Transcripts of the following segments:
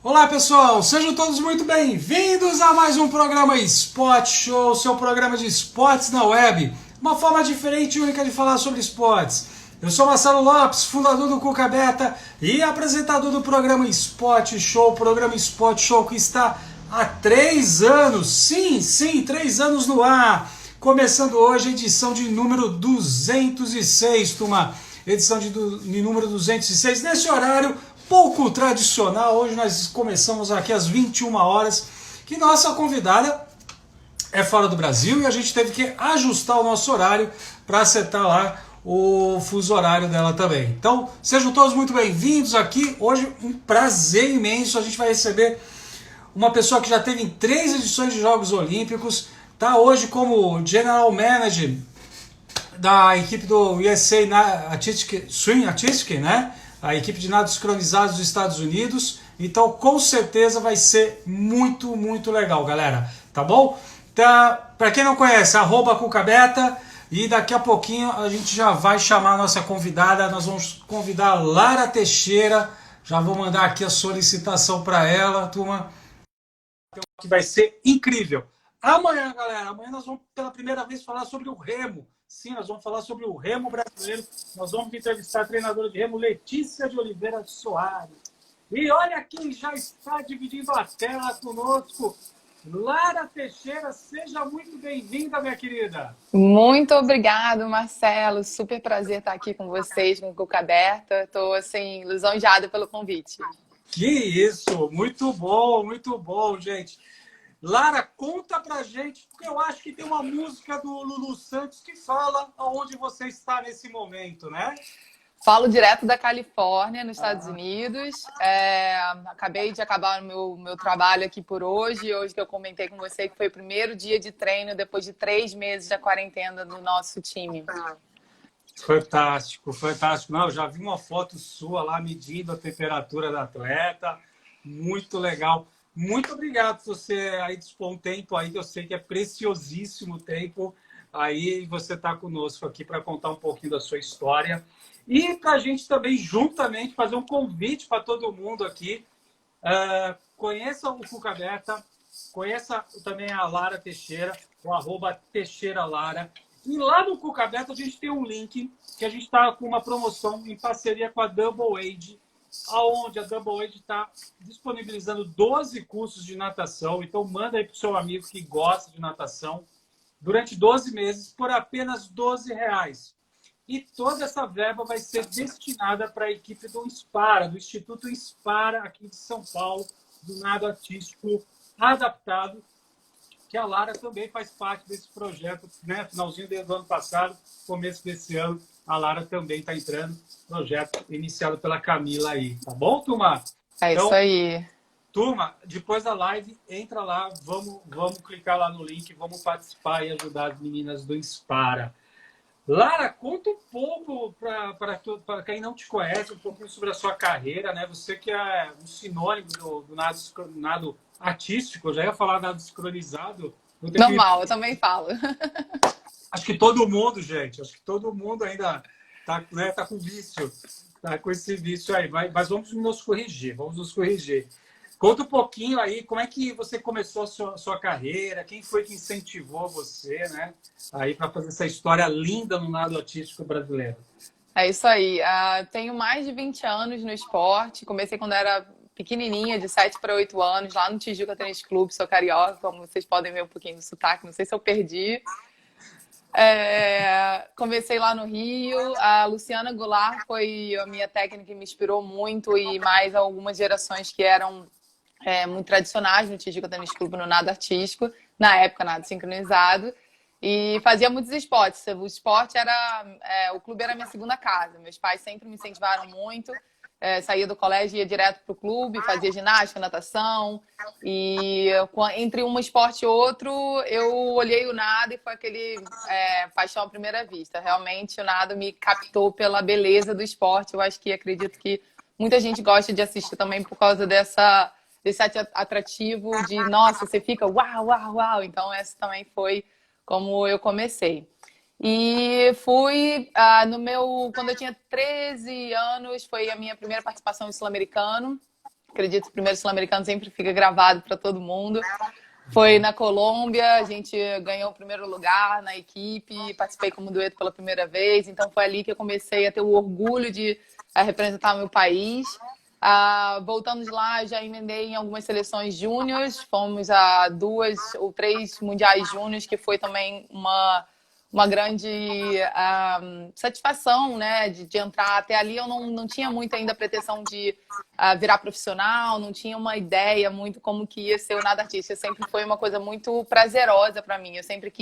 Olá pessoal, sejam todos muito bem-vindos a mais um programa Spot Show, seu programa de esportes na web, uma forma diferente e única de falar sobre esportes. Eu sou Marcelo Lopes, fundador do Cuca Beta e apresentador do programa Spot Show, programa Spot Show que está há 3 anos, sim, 3 anos no ar. Começando hoje a edição de número 206, turma. Edição de número 206, nesse horário pouco tradicional. Hoje nós começamos aqui às 21 horas, que nossa convidada é fora do Brasil e a gente teve que ajustar o nosso horário para acertar lá o fuso horário dela também. Então, sejam todos muito bem-vindos aqui. Hoje, um prazer imenso. A gente vai receber uma pessoa que já teve em 3 edições de Jogos Olímpicos, está hoje como General Manager da equipe do USA Swim Artistic, né? A equipe de nado sincronizados dos Estados Unidos. Então, com certeza vai ser muito, muito legal, galera. Tá bom? Tá, para quem não conhece, @cucabeta. E daqui a pouquinho a gente já vai chamar a nossa convidada. Nós vamos convidar a Lara Teixeira. Já vou mandar aqui a solicitação para ela, turma, que vai ser incrível. Amanhã, galera, amanhã nós vamos pela primeira vez falar sobre o remo. Sim, nós vamos falar sobre o remo brasileiro. Nós vamos entrevistar a treinadora de remo Letícia de Oliveira Soares. E olha quem já está dividindo a tela conosco. Lara Teixeira, seja muito bem-vinda, minha querida. Muito obrigado, Marcelo. Super prazer estar aqui com vocês, com o Cuca Aberta. Estou, assim, lisonjeada pelo convite. Que isso, muito bom, gente. Lara, conta pra gente, porque eu acho que tem uma música do Lulu Santos que fala aonde você está nesse momento, né? Falo direto da Califórnia, nos Estados Unidos. Acabei de acabar o meu trabalho aqui por hoje. Hoje que eu comentei com você que foi o primeiro dia de treino depois de 3 meses da quarentena do nosso time. Fantástico, fantástico. Não, eu já vi uma foto sua lá medindo a temperatura da atleta. Muito legal. Muito obrigado por você aí dispor um tempo aí, que eu sei que é preciosíssimo tempo. Aí você está conosco aqui para contar um pouquinho da sua história. E para a gente também, juntamente, fazer um convite para todo mundo aqui. Conheça o Cuca Beta, conheça também a Lara Teixeira, o @Teixeira Lara. E lá no Cuca Beta a gente tem um link que a gente está com uma promoção em parceria com a Double Age, aonde a Double Age está disponibilizando 12 cursos de natação. Então manda aí para o seu amigo que gosta de natação durante 12 meses por apenas R$ 12. E toda essa verba vai ser destinada para a equipe do Inspara, do Instituto Inspara, aqui de São Paulo, do nado artístico adaptado, que a Lara também faz parte desse projeto, né? Finalzinho do ano passado, começo desse ano, a Lara também está entrando, projeto iniciado pela Camila aí, tá bom, turma? É isso Então, aí. turma, depois da live, entra lá, vamos clicar lá no link, vamos participar e ajudar as meninas do Inspara. Lara, conta um pouco para quem não te conhece, um pouquinho sobre a sua carreira, né? Você que é um sinônimo do nado artístico, eu já ia falar nado sincronizado. Normal, eu também falo. Acho que todo mundo, gente, acho que todo mundo ainda tá, né, tá com vício, tá com esse vício aí. Mas vamos nos corrigir, vamos nos corrigir. Conta um pouquinho aí, como é que você começou a sua carreira, quem foi que incentivou você, né, aí para fazer essa história linda no nado artístico brasileiro? É isso aí. Tenho mais de 20 anos no esporte. Comecei quando era pequenininha, de 7 para 8 anos, lá no Tijuca Tênis Clube. Sou carioca, como vocês podem ver um pouquinho do sotaque. Não sei se eu perdi. Comecei lá no Rio. A Luciana Goulart foi a minha técnica que me inspirou muito e mais algumas gerações que eram muito tradicionais no Tijuca Tênis Clube, no nado artístico. Na época, nado sincronizado. E fazia muitos esportes. O esporte o clube era a minha segunda casa. Meus pais sempre me incentivaram muito. Saía do colégio, ia direto pro clube, fazia ginástica, natação. E entre um esporte e outro, eu olhei o nado e foi aquele paixão à primeira vista. Realmente, o nado me captou pela beleza do esporte. Eu acho que acredito que muita gente gosta de assistir também por causa desse atrativo de, nossa, você fica uau, uau, uau. Então, essa também foi como eu comecei. E fui quando eu tinha 13 anos, foi a minha primeira participação em Sul-Americano. acredito que o primeiro sul-americano sempre fica gravado para todo mundo. Foi na Colômbia, a gente ganhou o primeiro lugar na equipe, participei como dueto pela primeira vez, então foi ali que eu comecei a ter o orgulho de representar meu país. Voltando de lá, eu já emendei em algumas seleções júniores, fomos a 2 ou 3 mundiais júniores, que foi também uma grande satisfação, né, de entrar. Até ali eu não tinha muito ainda a pretensão de virar profissional, não tinha uma ideia muito como que ia ser o nado artístico. Sempre foi uma coisa muito prazerosa para mim. Eu sempre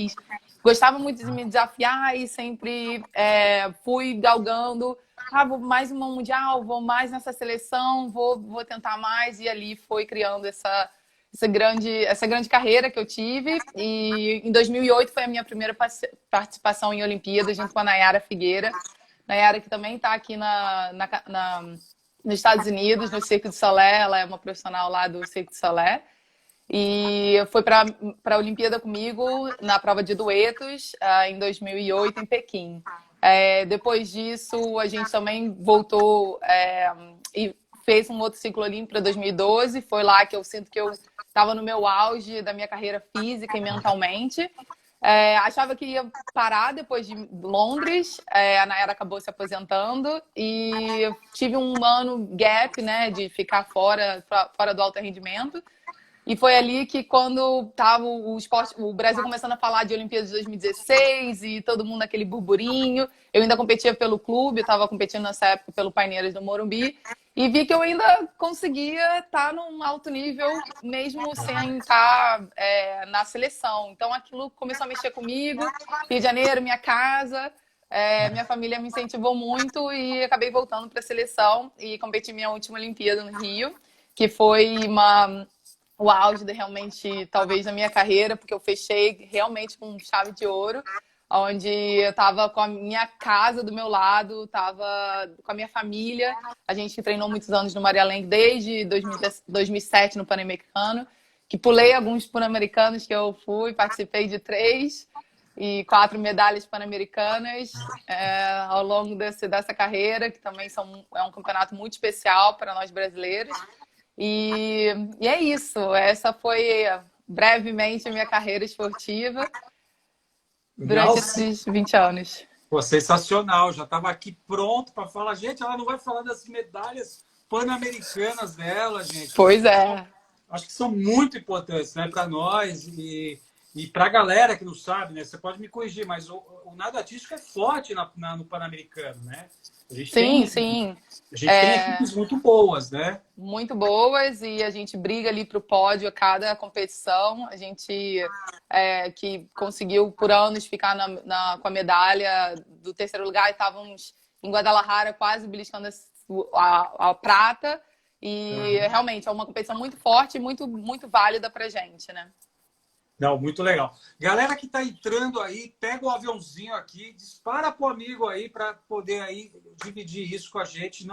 gostava muito de me desafiar e sempre fui galgando. Vou mais uma mundial, vou mais nessa seleção, vou tentar mais. E ali foi criando essa grande carreira que eu tive. E em 2008 foi a minha primeira participação em Olimpíadas, junto com a Nayara Figueira. Nayara, que também está aqui nos Estados Unidos, no Cirque du Soleil. Ela é uma profissional lá do Cirque du Soleil. E foi para a Olimpíada comigo na prova de duetos em 2008 em Pequim. Depois disso, a gente também voltou e fez um outro ciclo olímpico para 2012. Foi lá que eu sinto que eu estava no meu auge da minha carreira física e mentalmente. Achava que ia parar depois de Londres. A Nayara acabou se aposentando e tive um ano gap, né, de ficar fora do alto rendimento. E foi ali que, quando estava o Brasil começando a falar de Olimpíadas de 2016 e todo mundo naquele burburinho, eu ainda competia pelo clube, eu estava competindo nessa época pelo Paineiras do Morumbi, e vi que eu ainda conseguia estar num alto nível, mesmo sem estar na seleção. Então aquilo começou a mexer comigo. Rio de Janeiro, minha casa, minha família me incentivou muito e acabei voltando para a seleção e competi minha última Olimpíada no Rio, que foi o auge realmente, talvez, da minha carreira, porque eu fechei realmente com chave de ouro, onde eu estava com a minha casa do meu lado, estava com a minha família. A gente treinou muitos anos no Maria Lenk, desde 2007 no Pan-Americano, que pulei alguns Pan-Americanos que eu fui, participei de 3 e 4 medalhas pan-americanas ao longo dessa carreira, que também é um campeonato muito especial para nós brasileiros. E é isso. Essa foi brevemente a minha carreira esportiva durante esses 20 anos. Pô, sensacional. Já estava aqui pronto para falar. Gente, ela não vai falar das medalhas pan-americanas dela, gente. Pois é. Acho que são muito importantes, né, para nós e para a galera que não sabe, né? Você pode me corrigir, mas o nado artístico é forte no Pan-Americano, né? Sim. A gente tem equipes muito boas, né? Muito boas, e a gente briga ali para o pódio a cada competição. A gente que conseguiu por anos ficar com a medalha do terceiro lugar, e estávamos em Guadalajara quase beliscando a prata. E realmente é uma competição muito forte e muito, muito válida para a gente, né? Não, muito legal. Galera que está entrando aí, pega o aviãozinho aqui, dispara pro amigo aí para poder aí dividir isso com a gente.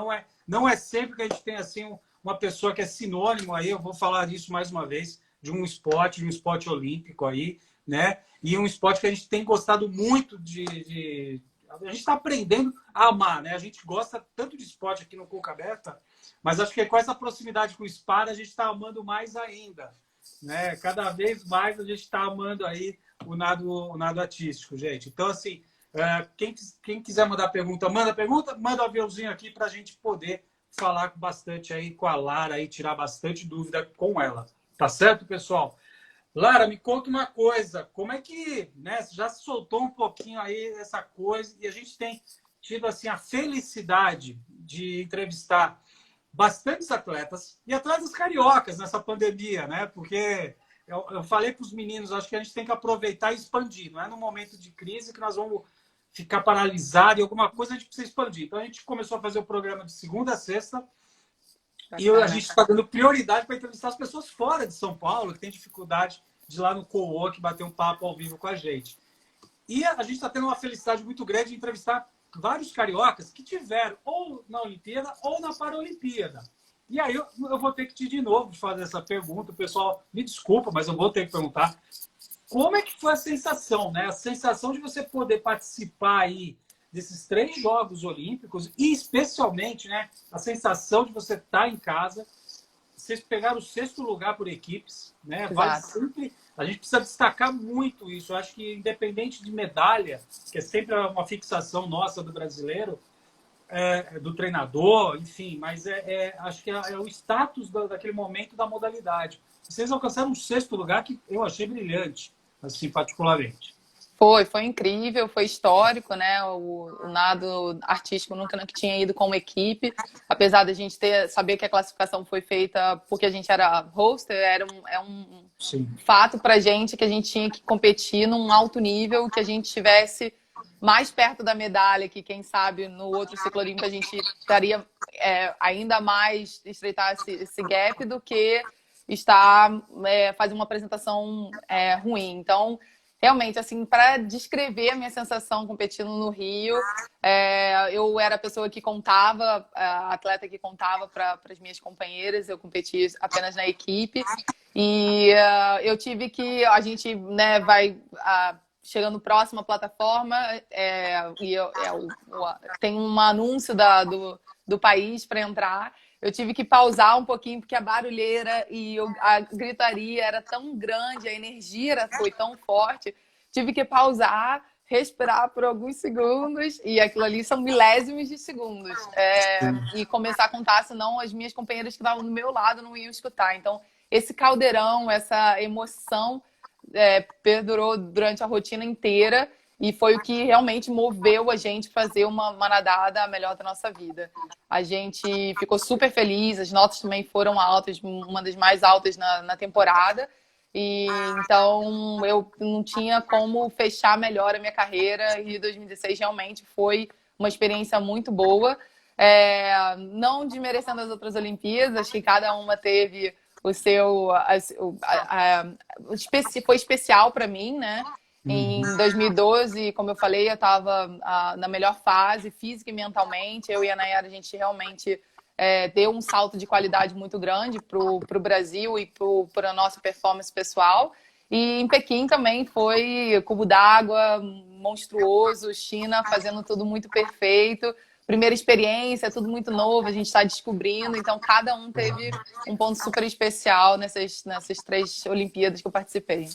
Não é sempre que a gente tem assim uma pessoa que é sinônimo aí, eu vou falar isso mais uma vez, de um esporte olímpico aí, né? E um esporte que a gente tem gostado muito a gente está aprendendo a amar, né? A gente gosta tanto de esporte aqui no Cuca Aberta, mas acho que com essa proximidade com o SPAR a gente está amando mais ainda. Né? Cada vez mais a gente está amando aí o nado artístico, gente. Então, assim, quem quiser mandar pergunta, manda o aviãozinho aqui para a gente poder falar bastante aí com a Lara e tirar bastante dúvida com ela. Tá certo, pessoal? Lara, me conta uma coisa. Como é que, né, você já soltou um pouquinho aí essa coisa e a gente tem tido assim a felicidade de entrevistar bastantes atletas e atletas cariocas nessa pandemia, né? Porque eu falei para os meninos, acho que a gente tem que aproveitar e expandir. Não é no momento de crise que nós vamos ficar paralisados e alguma coisa a gente precisa expandir. Então a gente começou a fazer o programa de segunda a sexta e a gente está dando prioridade para entrevistar as pessoas fora de São Paulo que têm dificuldade de ir lá no co-work bater um papo ao vivo com a gente. E a gente está tendo uma felicidade muito grande de entrevistar vários cariocas que tiveram ou na Olimpíada ou na Paralimpíada. E aí eu vou ter que de novo fazer essa pergunta. O pessoal, me desculpa, mas eu vou ter que perguntar. Como é que foi a sensação, né? A sensação de você poder participar aí desses 3 Jogos Olímpicos e especialmente, né, a sensação de você estar em casa vocês pegaram o 6º lugar por equipes, né? Vale Exato. sempre, a gente precisa destacar muito isso. Eu acho que independente de medalha, que é sempre uma fixação nossa do brasileiro, do treinador, enfim, mas acho que é o status daquele momento da modalidade. Vocês alcançaram um 6º lugar que eu achei brilhante, assim, particularmente. Foi incrível, foi histórico, né? O nado artístico nunca tinha ido como equipe, apesar da gente saber que a classificação foi feita porque a gente era hoster, é um Sim. fato pra gente que a gente tinha que competir num alto nível, que a gente estivesse mais perto da medalha, que quem sabe no outro ciclo olímpico a gente estaria ainda mais estreitar esse gap do que fazer uma apresentação ruim. Então, realmente, assim, para descrever a minha sensação competindo no Rio, eu era a pessoa que contava, a atleta que contava para as minhas companheiras, eu competi apenas na equipe, e eu tive que, a gente, né, vai chegando próximo à plataforma, tem um anúncio do país para entrar. Eu tive que pausar um pouquinho, porque a barulheira e a gritaria era tão grande, a energia foi tão forte. Tive que pausar, respirar por alguns segundos, e aquilo ali são milésimos de segundos. E começar a contar, senão as minhas companheiras que estavam do meu lado não iam escutar. Então, esse caldeirão, essa emoção perdurou durante a rotina inteira. E foi o que realmente moveu a gente fazer uma nadada a melhor da nossa vida. A gente ficou super feliz, as notas também foram altas, uma das mais altas na temporada. E então eu não tinha como fechar melhor a minha carreira, e 2016 realmente foi uma experiência muito boa. Não desmerecendo as outras Olimpíadas, que cada uma teve o seu... foi especial para mim, né? Em 2012, como eu falei, eu estava na melhor fase, física e mentalmente. Eu e a Nayara, a gente realmente deu um salto de qualidade muito grande para o Brasil e para a nossa performance pessoal. E em Pequim também foi cubo d'água, monstruoso, China fazendo tudo muito perfeito. Primeira experiência, tudo muito novo, a gente está descobrindo. Então, cada um teve um ponto super especial nessas 3 Olimpíadas que eu participei.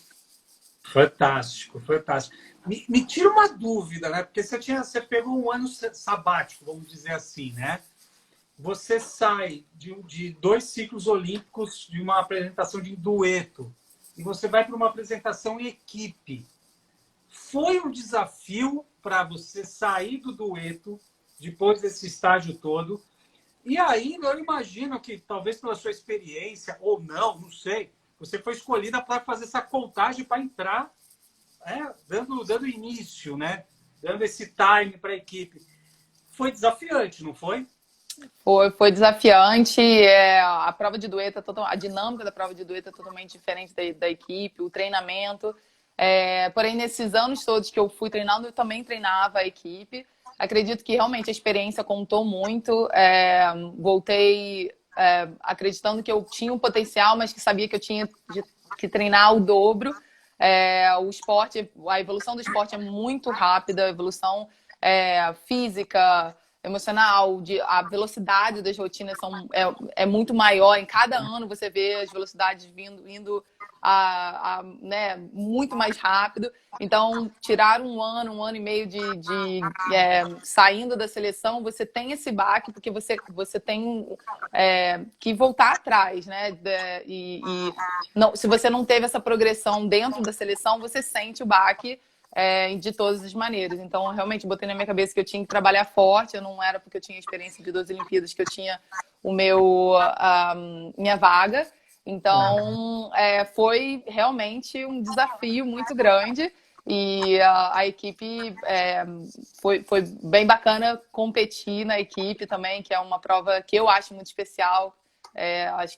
Fantástico, fantástico. Me tira uma dúvida, né? Porque você pegou um ano sabático, vamos dizer assim, né? Você sai de 2 ciclos olímpicos, de uma apresentação de dueto, e você vai para uma apresentação em equipe. Foi um desafio para você sair do dueto depois desse estágio todo? E aí, eu imagino que, talvez pela sua experiência, ou não sei, você foi escolhida para fazer essa contagem para entrar, dando início, né? Dando esse time para a equipe. Foi desafiante, não foi? Foi desafiante. A prova de dueto, a dinâmica da prova de dueto é totalmente diferente da equipe, o treinamento. Porém, nesses anos todos que eu fui treinando, eu também treinava a equipe. Acredito que realmente a experiência contou muito. Voltei acreditando que eu tinha um potencial, mas que sabia que eu tinha que treinar o dobro. O esporte, a evolução do esporte é muito rápida, a evolução física, emocional, a velocidade das rotinas é muito maior. Em cada ano você vê as velocidades indo né, muito mais rápido. Então, tirar um ano e meio saindo da seleção, você tem esse baque, porque você tem que voltar atrás, né? Não, se você não teve essa progressão dentro da seleção, você sente o baque de todas as maneiras. Então, realmente, botei na minha cabeça que eu tinha que trabalhar forte. Eu não era porque eu tinha experiência de 2 Olimpíadas que eu tinha minha vaga. Então, foi realmente um desafio muito grande. E a equipe foi bem bacana competir na equipe também, que é uma prova que eu acho muito especial.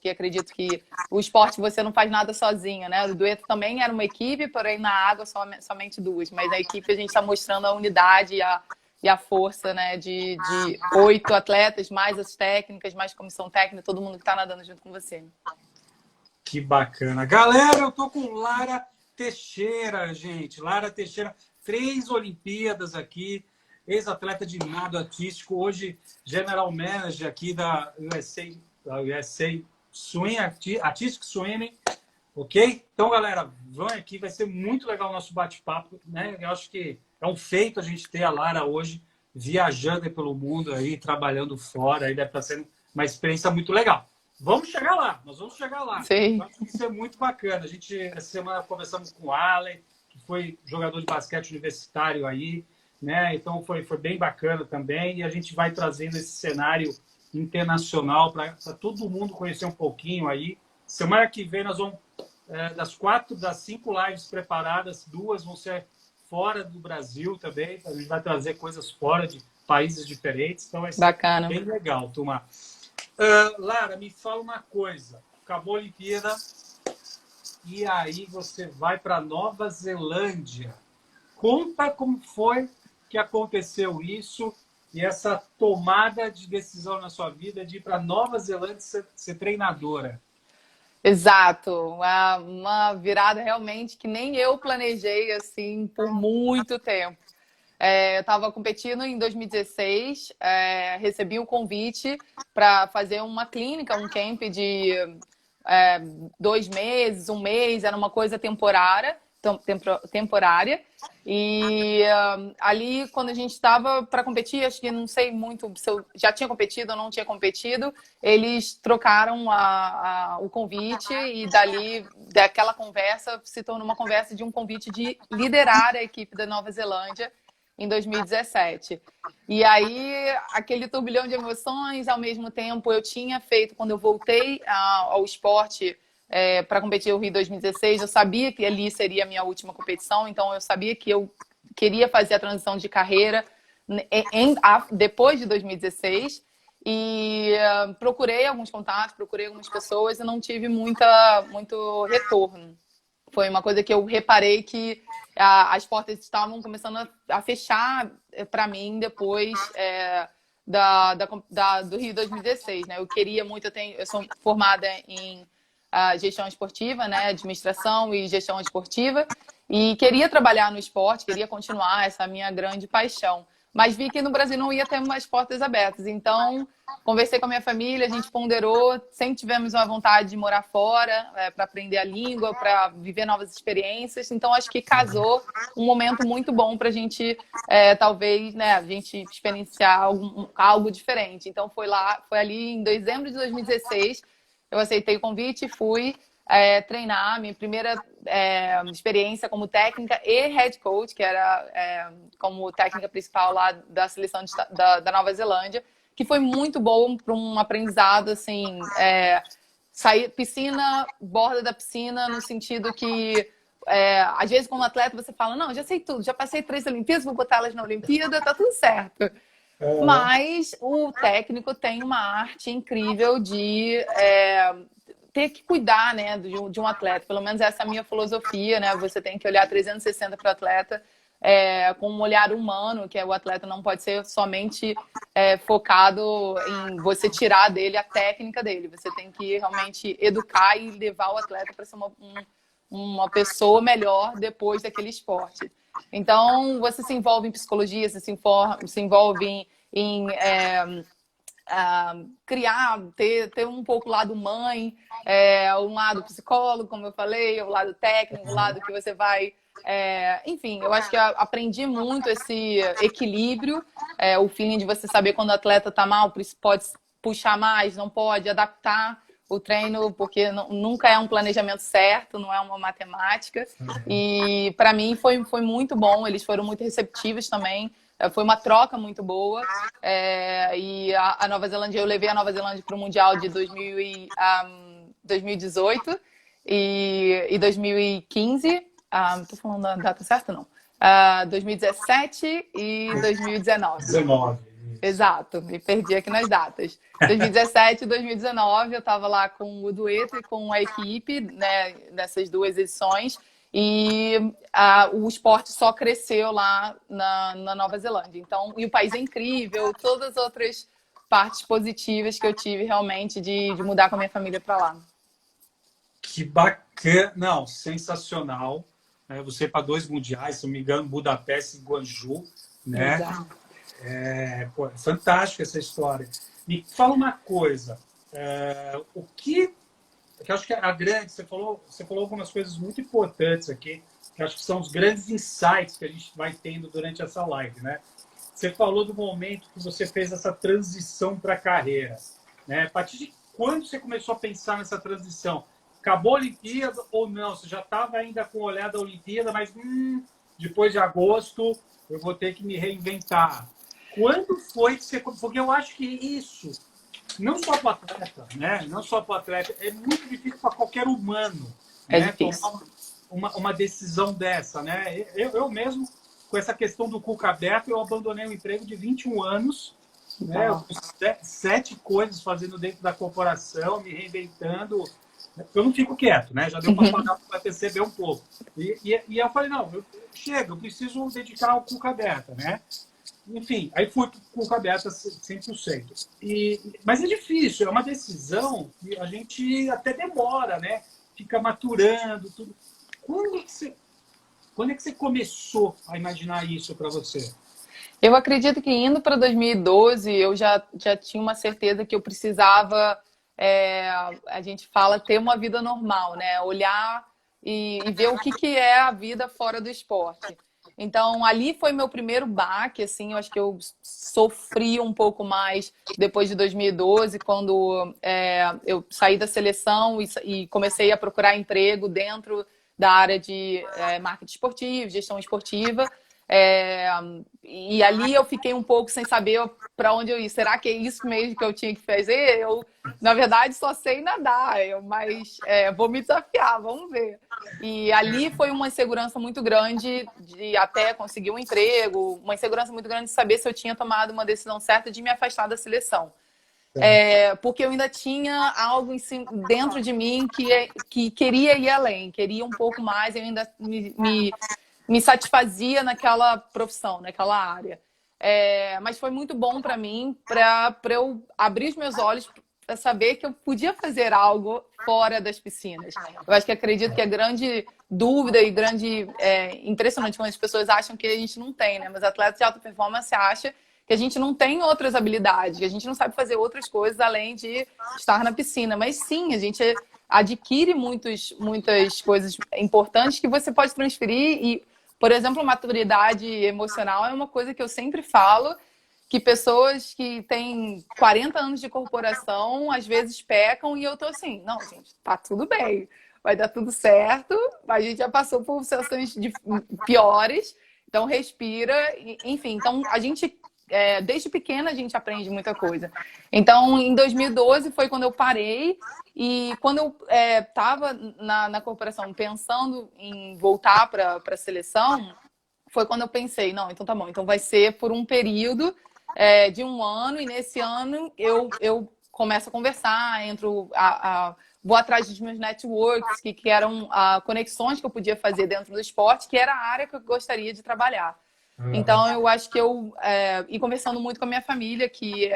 Acredito que o esporte você não faz nada sozinho, né? O dueto também era uma equipe, porém na água somente 2. Mas na equipe a gente está mostrando a unidade e a força, né? De 8 atletas, mais as técnicas, mais comissão técnica, todo mundo que está nadando junto com você. Que bacana. Galera, eu tô com Lara Teixeira, gente. Lara Teixeira, 3 Olimpíadas aqui, ex-atleta de nado artístico, hoje General Manager aqui da USA Swim, Artistic Swimming, ok? Então, galera, vão aqui, vai ser muito legal o nosso bate-papo, né? Eu acho que é um feito a gente ter a Lara hoje viajando pelo mundo aí, trabalhando fora, aí deve estar sendo uma experiência muito legal. Vamos chegar lá, nós vamos chegar lá. Sim. Eu acho que isso é muito bacana. A gente, essa semana, conversamos com o Allen, que foi jogador de basquete universitário aí, né? Então, foi bem bacana também. E a gente vai trazendo esse cenário internacional para todo mundo conhecer um pouquinho aí. Semana que vem, nós vamos, das 5 lives preparadas, 2 vão ser fora do Brasil também. A gente vai trazer coisas fora de países diferentes. Então, vai ser Bacana. bem legal, turma. Lara, me fala uma coisa. Acabou a Olimpíada e aí você vai para Nova Zelândia. Conta como foi que aconteceu isso e essa tomada de decisão na sua vida de ir para Nova Zelândia ser treinadora. Exato, uma virada realmente que nem eu planejei assim por muito tempo. Eu estava competindo em 2016, recebi o convite para fazer uma clínica, um camp de 2 meses, 1 mês, era uma coisa temporária. E ali, quando a gente estava para competir, acho que não sei muito se eu já tinha competido ou não tinha competido, eles trocaram o convite e daquela conversa, se tornou uma conversa de um convite de liderar a equipe da Nova Zelândia em 2017. E aí, aquele turbilhão de emoções, ao mesmo tempo, eu tinha feito, quando eu voltei ao esporte, para competir o Rio 2016, eu sabia que ali seria a minha última competição, então eu sabia que eu queria fazer a transição de carreira depois de 2016 e procurei alguns contatos, procurei algumas pessoas e não tive muito retorno. Foi uma coisa que eu reparei que as portas estavam começando a fechar para mim depois do Rio 2016, né? Eu queria muito, eu sou formada em gestão esportiva, né? Administração e gestão esportiva, e queria trabalhar no esporte, queria continuar essa minha grande paixão. Mas vi que no Brasil não ia ter mais portas abertas. Então, conversei com a minha família, a gente ponderou, sempre tivemos uma vontade de morar fora, para aprender a língua, para viver novas experiências. Então, acho que casou um momento muito bom para a gente, talvez, né, a gente experienciar algo diferente. Então, foi ali em dezembro de 2016, eu aceitei o convite e fui treinar. Minha primeira experiência como técnica e head coach, que era como técnica principal lá da seleção da Nova Zelândia, que foi muito bom para um aprendizado, assim, sair piscina, borda da piscina, no sentido que às vezes como atleta você fala, não, já sei tudo, já passei 3 Olimpíadas, vou botar elas na Olimpíada, tá tudo certo. Mas o técnico tem uma arte incrível de ter que cuidar, né, de um atleta. Pelo menos essa é a minha filosofia, né? Você tem que olhar 360 para o atleta com um olhar humano, que o atleta não pode ser somente focado em você tirar dele a técnica dele. Você tem que realmente educar e levar o atleta para ser uma pessoa melhor depois daquele esporte. Então, você se envolve em psicologia, você se envolve em criar, ter um pouco o lado mãe, um lado psicólogo, como eu falei, o lado técnico, o lado que você vai... enfim, eu acho que eu aprendi muito esse equilíbrio, o feeling de você saber quando o atleta está mal, pode puxar mais, não pode, adaptar o treino, porque nunca é um planejamento certo, não é uma matemática. E para mim foi muito bom, eles foram muito receptivos também. Foi uma troca muito boa. E a Nova Zelândia, eu levei a Nova Zelândia para o Mundial de 2018 e 2015. Estou falando da data certa, não? 2017 e 2019. 19. Exato, me perdi aqui nas datas. 2017 e 2019 eu estava lá com o dueto e com a equipe, né, nessas 2 edições, e o esporte só cresceu lá na Nova Zelândia. Então, e o país é incrível, todas as outras partes positivas que eu tive realmente de mudar com a minha família para lá. Que bacana, não, sensacional. Você para 2 mundiais, se não me engano, Budapeste e Guangzhou, né? Exato. Fantástica essa história. Me fala uma coisa, o que que eu acho que a grande, você falou algumas coisas muito importantes aqui, que eu acho que são os grandes insights que a gente vai tendo durante essa live, né? Você falou do momento que você fez essa transição para a carreira, né? A partir de quando você começou a pensar nessa transição? Acabou a Olimpíada ou não? Você já estava ainda com o olhar da Olimpíada, mas depois de agosto eu vou ter que me reinventar. Quando foi que você... Porque eu acho que isso, não só para o atleta, né? Não só para o atleta, é muito difícil para qualquer humano, É né? difícil. Tomar uma decisão dessa, né? Eu mesmo, com essa questão do cuca aberto, eu abandonei um emprego de 21 anos, né? Eu fiz 7 coisas fazendo dentro da corporação, me reinventando. Eu não fico quieto, né? Já deu para perceber um pouco. E eu falei, não, chega, eu preciso dedicar ao cuca aberta, né? Enfim, aí fui com a cabeça 100%. Mas é difícil, é uma decisão que a gente até demora, né? Fica maturando, tudo. Quando é que você começou a imaginar isso para você? Eu acredito que indo para 2012, eu já tinha uma certeza que eu precisava, a gente fala, ter uma vida normal, né? Olhar e ver o que é a vida fora do esporte. Então, ali foi meu primeiro baque, assim, eu acho que eu sofri um pouco mais depois de 2012, quando eu saí da seleção e comecei a procurar emprego dentro da área de marketing esportivo, gestão esportiva. É, e ali eu fiquei um pouco sem saber para onde eu ia. Será que é isso mesmo que eu tinha que fazer? Eu, na verdade, só sei nadar, mas vou me desafiar, vamos ver. E ali foi uma insegurança muito grande de até conseguir um emprego, uma insegurança muito grande de saber se eu tinha tomado uma decisão certa de me afastar da seleção. Porque eu ainda tinha algo dentro de mim que queria ir além, queria um pouco mais, eu ainda me satisfazia naquela profissão, naquela área. Mas foi muito bom para mim, para eu abrir os meus olhos para saber que eu podia fazer algo fora das piscinas. Eu acho que acredito que a grande dúvida e grande impressionante quando as pessoas acham que a gente não tem, né? Mas atletas de alta performance acham que a gente não tem outras habilidades, que a gente não sabe fazer outras coisas além de estar na piscina. Mas sim, a gente adquire muitas coisas importantes que você pode transferir e, por exemplo, maturidade emocional é uma coisa que eu sempre falo, que pessoas que têm 40 anos de corporação às vezes pecam e eu tô assim, não, gente, tá tudo bem, vai dar tudo certo, a gente já passou por situações piores, então respira, enfim, então a gente desde pequena a gente aprende muita coisa. Então, em 2012 foi quando eu parei e quando eu estava na corporação pensando em voltar para a seleção, foi quando eu pensei, não, então tá bom, então vai ser por um período de um ano e nesse ano eu começo a conversar, vou atrás dos meus networks, que eram conexões que eu podia fazer dentro do esporte, que era a área que eu gostaria de trabalhar. Então, eu acho que e conversando muito com a minha família, que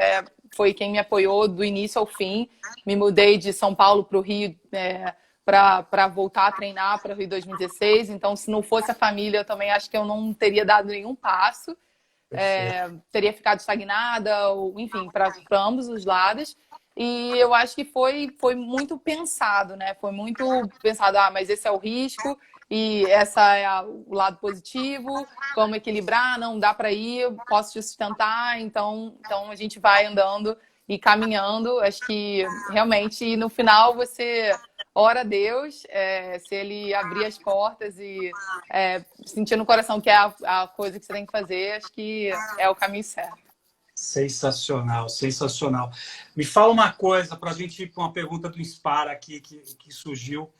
foi quem me apoiou do início ao fim, me mudei de São Paulo para o Rio para voltar a treinar para o Rio 2016. Então, se não fosse a família, eu também acho que eu não teria dado nenhum passo. Teria ficado estagnada, ou, enfim, para ambos os lados. E eu acho que foi muito pensado, né? Foi muito pensado, mas esse é o risco e essa é o lado positivo, vamos equilibrar, não dá para ir, posso te sustentar, então a gente vai andando e caminhando. Acho que realmente no final você ora a Deus, se ele abrir as portas e sentir no coração que é a coisa que você tem que fazer, acho que é o caminho certo. Sensacional, sensacional. Me fala uma coisa para a gente ir para uma pergunta do Inspara aqui que surgiu.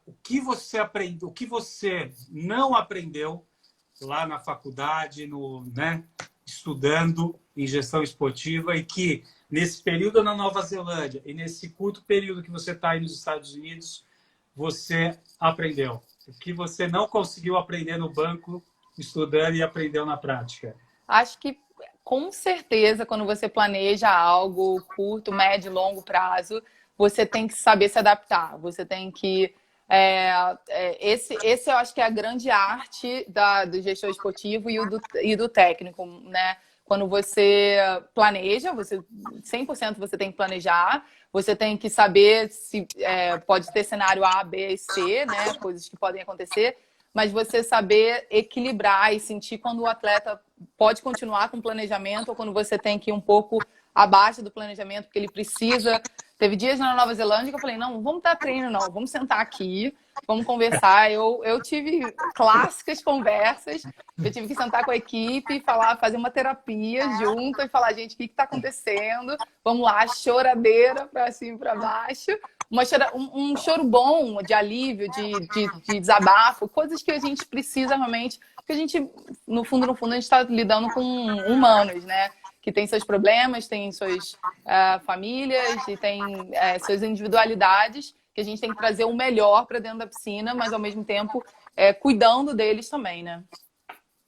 O que você aprendeu, o que você não aprendeu lá na faculdade, né, estudando em gestão esportiva e que nesse período na Nova Zelândia e nesse curto período que você está aí nos Estados Unidos, você aprendeu? O que você não conseguiu aprender no banco, estudando e aprendeu na prática? Acho que, com certeza, quando você planeja algo curto, médio e longo prazo, você tem que saber se adaptar. Você tem que... esse eu acho que é a grande arte do gestor esportivo e do técnico, né? Quando você planeja, 100% você tem que planejar, você tem que saber se pode ter cenário A, B e C, né? Coisas que podem acontecer, mas você saber equilibrar e sentir quando o atleta pode continuar com o planejamento ou quando você tem que ir um pouco abaixo do planejamento, porque ele precisa. Teve dias na Nova Zelândia que eu falei, não vamos dar treino, não, vamos sentar aqui, vamos conversar. Eu tive clássicas conversas, eu tive que sentar com a equipe, fazer uma terapia junto e falar, gente, o que está acontecendo? Vamos lá, choradeira para cima e para baixo. Um choro bom, de alívio, de desabafo, coisas que a gente precisa realmente, porque a gente, no fundo, a gente está lidando com humanos, né? Que tem seus problemas, tem suas famílias e tem suas individualidades, que a gente tem que trazer o melhor para dentro da piscina, mas ao mesmo tempo cuidando deles também, né?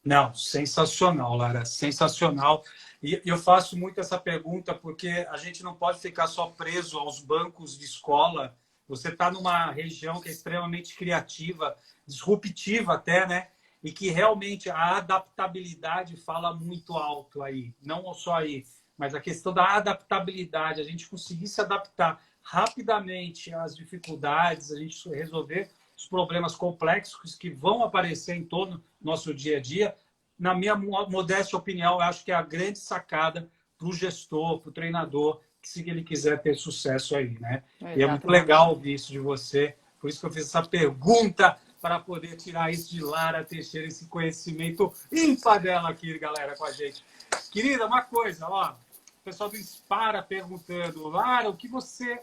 Não, sensacional, Lara, sensacional. E eu faço muito essa pergunta porque a gente não pode ficar só preso aos bancos de escola. Você está numa região que é extremamente criativa, disruptiva até, né? E que realmente a adaptabilidade fala muito alto aí. Não só aí, mas a questão da adaptabilidade, a gente conseguir se adaptar rapidamente às dificuldades, a gente resolver os problemas complexos que vão aparecer em torno do nosso dia a dia. Na minha modesta opinião, eu acho que é a grande sacada para o gestor, para o treinador, que se ele quiser ter sucesso aí, né? E é muito legal ouvir isso de você. Por isso que eu fiz essa pergunta, para poder tirar isso de Lara Teixeira, esse conhecimento ímpar dela aqui, galera, com a gente. Querida, uma coisa, ó, o pessoal do Inspara perguntando, Lara, o que você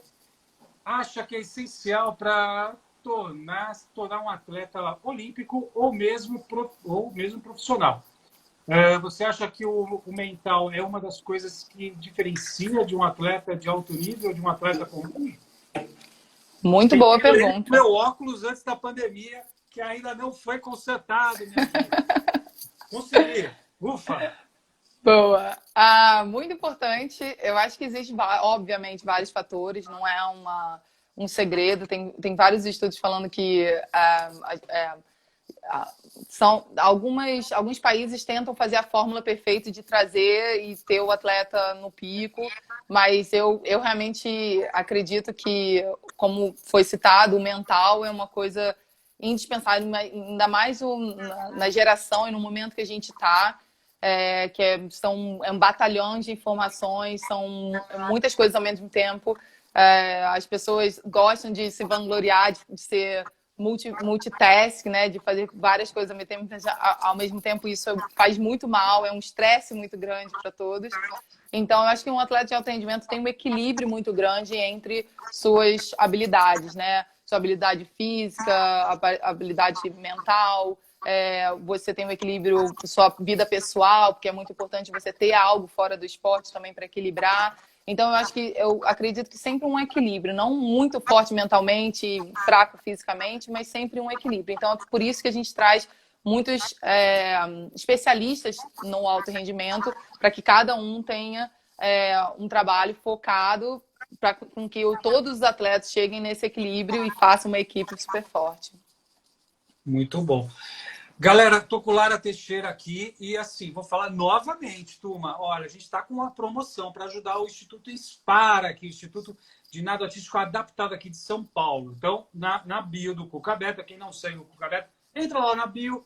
acha que é essencial para tornar um atleta olímpico ou mesmo profissional? Você acha que o mental é uma das coisas que diferencia de um atleta de alto nível de um atleta comum? Muito boa pergunta. Meu óculos antes da pandemia, que ainda não foi consertado, minha filha. Consegui. Ufa! Boa. Muito importante. Eu acho que existe, obviamente, vários fatores. Não é um segredo. Tem vários estudos falando que alguns países tentam fazer a fórmula perfeita de trazer e ter o atleta no pico, mas eu realmente acredito que, como foi citado, o mental é uma coisa indispensável, ainda mais na geração e no momento que a gente está, é um batalhão de informações, são muitas coisas ao mesmo tempo. As pessoas gostam de se vangloriar, de ser multitask, né? De fazer várias coisas ao mesmo tempo. Isso faz muito mal, é um estresse muito grande para todos. Então, eu acho que um atleta de alto rendimento tem um equilíbrio muito grande entre suas habilidades, né? Sua habilidade física, habilidade mental. Você tem um equilíbrio sua vida pessoal, porque é muito importante você ter algo fora do esporte também para equilibrar. Então, eu acredito que sempre um equilíbrio, não muito forte mentalmente, fraco fisicamente, mas sempre um equilíbrio. Então, é por isso que a gente traz muitos especialistas no alto rendimento, para que cada um tenha um trabalho focado para com que todos os atletas cheguem nesse equilíbrio e façam uma equipe super forte. Muito bom. Galera, tô com Lara Teixeira aqui e assim, vou falar novamente, turma. Olha, a gente está com uma promoção para ajudar o Instituto Inspara aqui, Instituto de Nado Artístico Adaptado aqui de São Paulo. Então, na bio do Cuca Beta, quem não segue o Cuca Beta, entra lá na bio,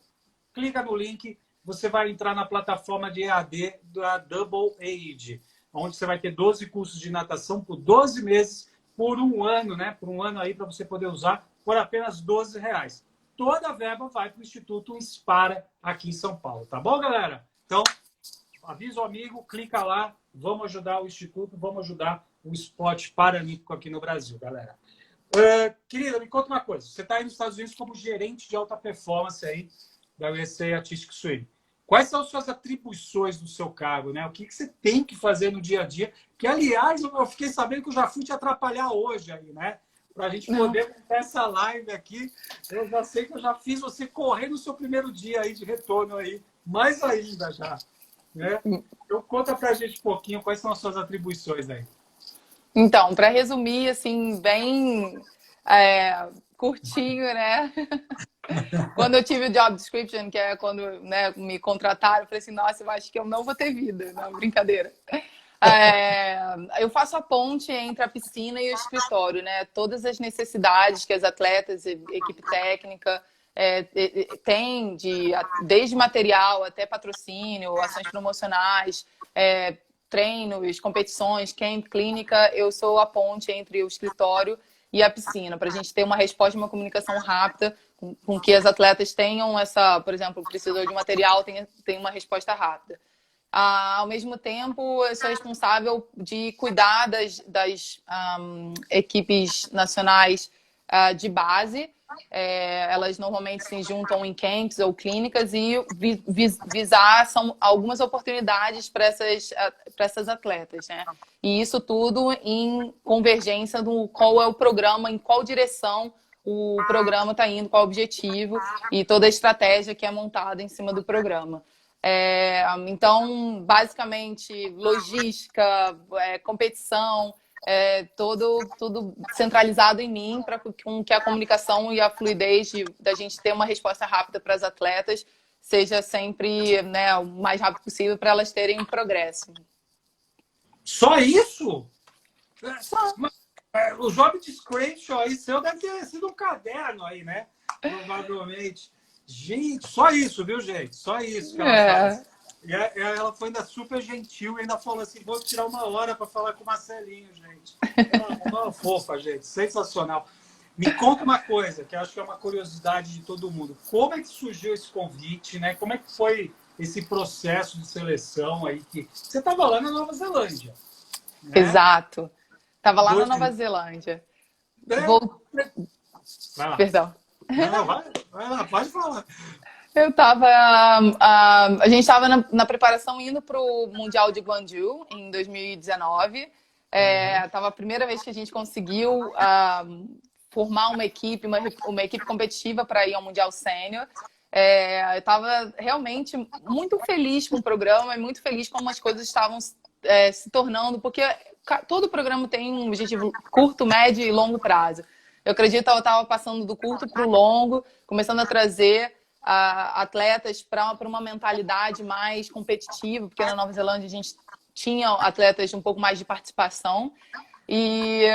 clica no link, você vai entrar na plataforma de EAD da Double Age, onde você vai ter 12 cursos de natação por 12 meses, por um ano, né? Por um ano aí para você poder usar por apenas R$ 12. Toda a verba vai para o Instituto Inspara aqui em São Paulo, tá bom, galera? Então, avisa o amigo, clica lá, vamos ajudar o Instituto, vamos ajudar o esporte paralímpico aqui no Brasil, galera. Querida, me conta uma coisa, você está aí nos Estados Unidos como gerente de alta performance aí da USA Artistic Swim. Quais são as suas atribuições do seu cargo, né? O que você tem que fazer no dia a dia? Que, aliás, eu fiquei sabendo que eu já fui te atrapalhar hoje aí, né? Para a gente poder montar essa live aqui. Eu já sei que eu já fiz você correr no seu primeiro dia aí de retorno aí. Mais ainda já. Né? Então, conta para a gente um pouquinho quais são as suas atribuições aí. Então, para resumir, assim, bem curtinho, né? Quando eu tive o job description, que é quando, né, me contrataram, eu falei assim, nossa, eu acho que eu não vou ter vida. Não, brincadeira. É, eu faço a ponte entre a piscina e o escritório, né? Todas as necessidades que as atletas, equipe técnica, têm, desde material até patrocínio, ações promocionais, treinos, competições, camp, clínica, eu sou a ponte entre o escritório e a piscina, para a gente ter uma resposta, uma comunicação rápida, com que as atletas tenham essa, por exemplo, precisou de material, tem uma resposta rápida. Ao mesmo tempo, eu sou responsável de cuidar das equipes nacionais de base. Elas normalmente se juntam em camps ou clínicas e visar são algumas oportunidades para essas atletas, né? E isso tudo em convergência do qual é o programa, em qual direção o programa está indo, qual é o objetivo e toda a estratégia que é montada em cima do programa. Então, basicamente, logística, competição, tudo centralizado em mim para que a comunicação e a fluidez da gente ter uma resposta rápida para as atletas seja sempre, né, o mais rápido possível para elas terem um progresso. Só isso? Só. O job description aí seu deve ter sido um caderno aí, né? Provavelmente. Gente, só isso, viu, gente? Só isso que ela faz. E ela foi ainda super gentil e ainda falou assim, vou tirar uma hora para falar com o Marcelinho, gente. Uma fofa, gente. Sensacional. Me conta uma coisa, que eu acho que é uma curiosidade de todo mundo. Como é que surgiu esse convite, né? Como é que foi esse processo de seleção aí? Que você estava lá na Nova Zelândia, né? Exato. Estava lá na Nova Zelândia. Vai lá. Perdão. Não, vai lá, pode falar. Eu estava. A gente estava na preparação indo para o Mundial de Gwangju em 2019. Tava a primeira vez que a gente conseguiu formar uma equipe competitiva para ir ao Mundial Sênior. Eu estava realmente muito feliz com o programa e muito feliz como as coisas estavam se tornando, porque todo programa tem um objetivo curto, médio e longo prazo. Eu acredito que eu estava passando do curto para o longo, começando a trazer atletas para uma mentalidade mais competitiva, porque na Nova Zelândia a gente tinha atletas de um pouco mais de participação. E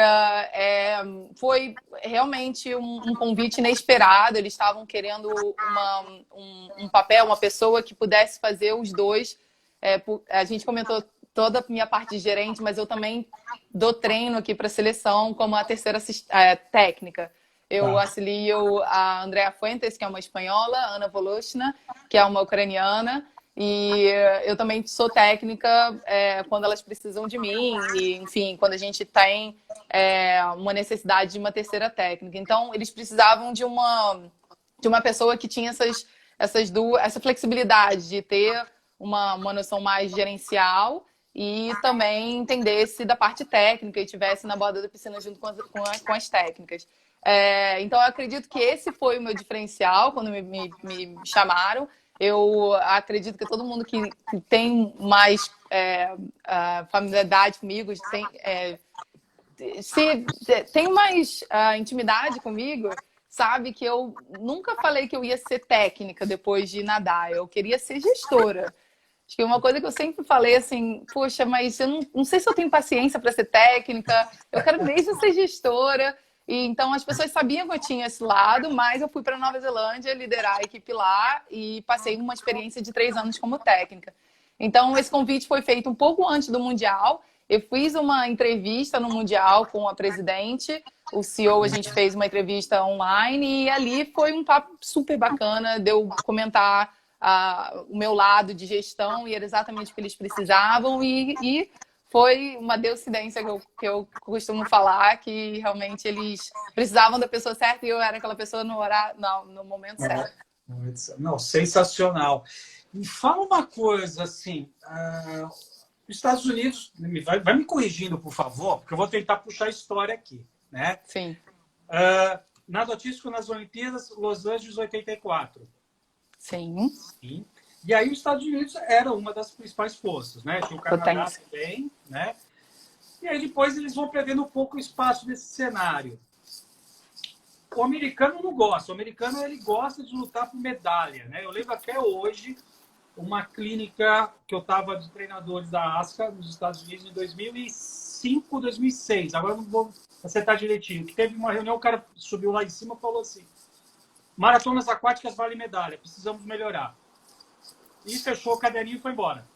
foi realmente um convite inesperado. Eles estavam querendo um papel, uma pessoa que pudesse fazer os dois. A gente comentou toda a minha parte de gerente, mas eu também dou treino aqui para a seleção como a terceira técnica. Eu auxilio a Andrea Fuentes, que é uma espanhola, a Ana Voloshina, que é uma ucraniana, e eu também sou técnica quando elas precisam de mim, e, enfim, quando a gente tem uma necessidade de uma terceira técnica. Então, eles precisavam de uma pessoa que tinha essa flexibilidade de ter uma noção mais gerencial e também entendesse da parte técnica e tivesse na borda da piscina junto com as técnicas. Então, eu acredito que esse foi o meu diferencial quando me chamaram. Eu acredito que todo mundo que tem mais familiaridade comigo, tem mais intimidade comigo, sabe que eu nunca falei que eu ia ser técnica depois de nadar. Eu queria ser gestora. Acho que uma coisa que eu sempre falei assim, poxa, mas eu não sei se eu tenho paciência para ser técnica, eu quero mesmo ser gestora. E, então as pessoas sabiam que eu tinha esse lado, mas eu fui para Nova Zelândia liderar a equipe lá e passei uma experiência de 3 anos como técnica. Então esse convite foi feito um pouco antes do Mundial. Eu fiz uma entrevista no Mundial com a presidente, o CEO, a gente fez uma entrevista online e ali foi um papo super bacana, deu comentar o meu lado de gestão e era exatamente o que eles precisavam e foi uma deucidência que eu costumo falar, que realmente eles precisavam da pessoa certa e eu era aquela pessoa no momento certo. Não, sensacional. Me fala uma coisa, assim, os Estados Unidos, vai me corrigindo, por favor, porque eu vou tentar puxar a história aqui, né? Sim. Nado artístico nas Olimpíadas, Los Angeles 84. Sim. Sim. E aí os Estados Unidos era uma das principais forças, né? Tinha o Canadá também, né? E aí depois eles vão perdendo um pouco o espaço nesse cenário. o americano não gosta. O americano, ele gosta de lutar por medalha, né? Eu lembro até hoje uma clínica que eu estava de treinadores da ASCA nos Estados Unidos em 2005, 2006. Agora não vou acertar direitinho. Que teve uma reunião, o cara subiu lá em cima e falou assim: maratonas aquáticas vale medalha, precisamos melhorar. E fechou o caderninho e foi embora.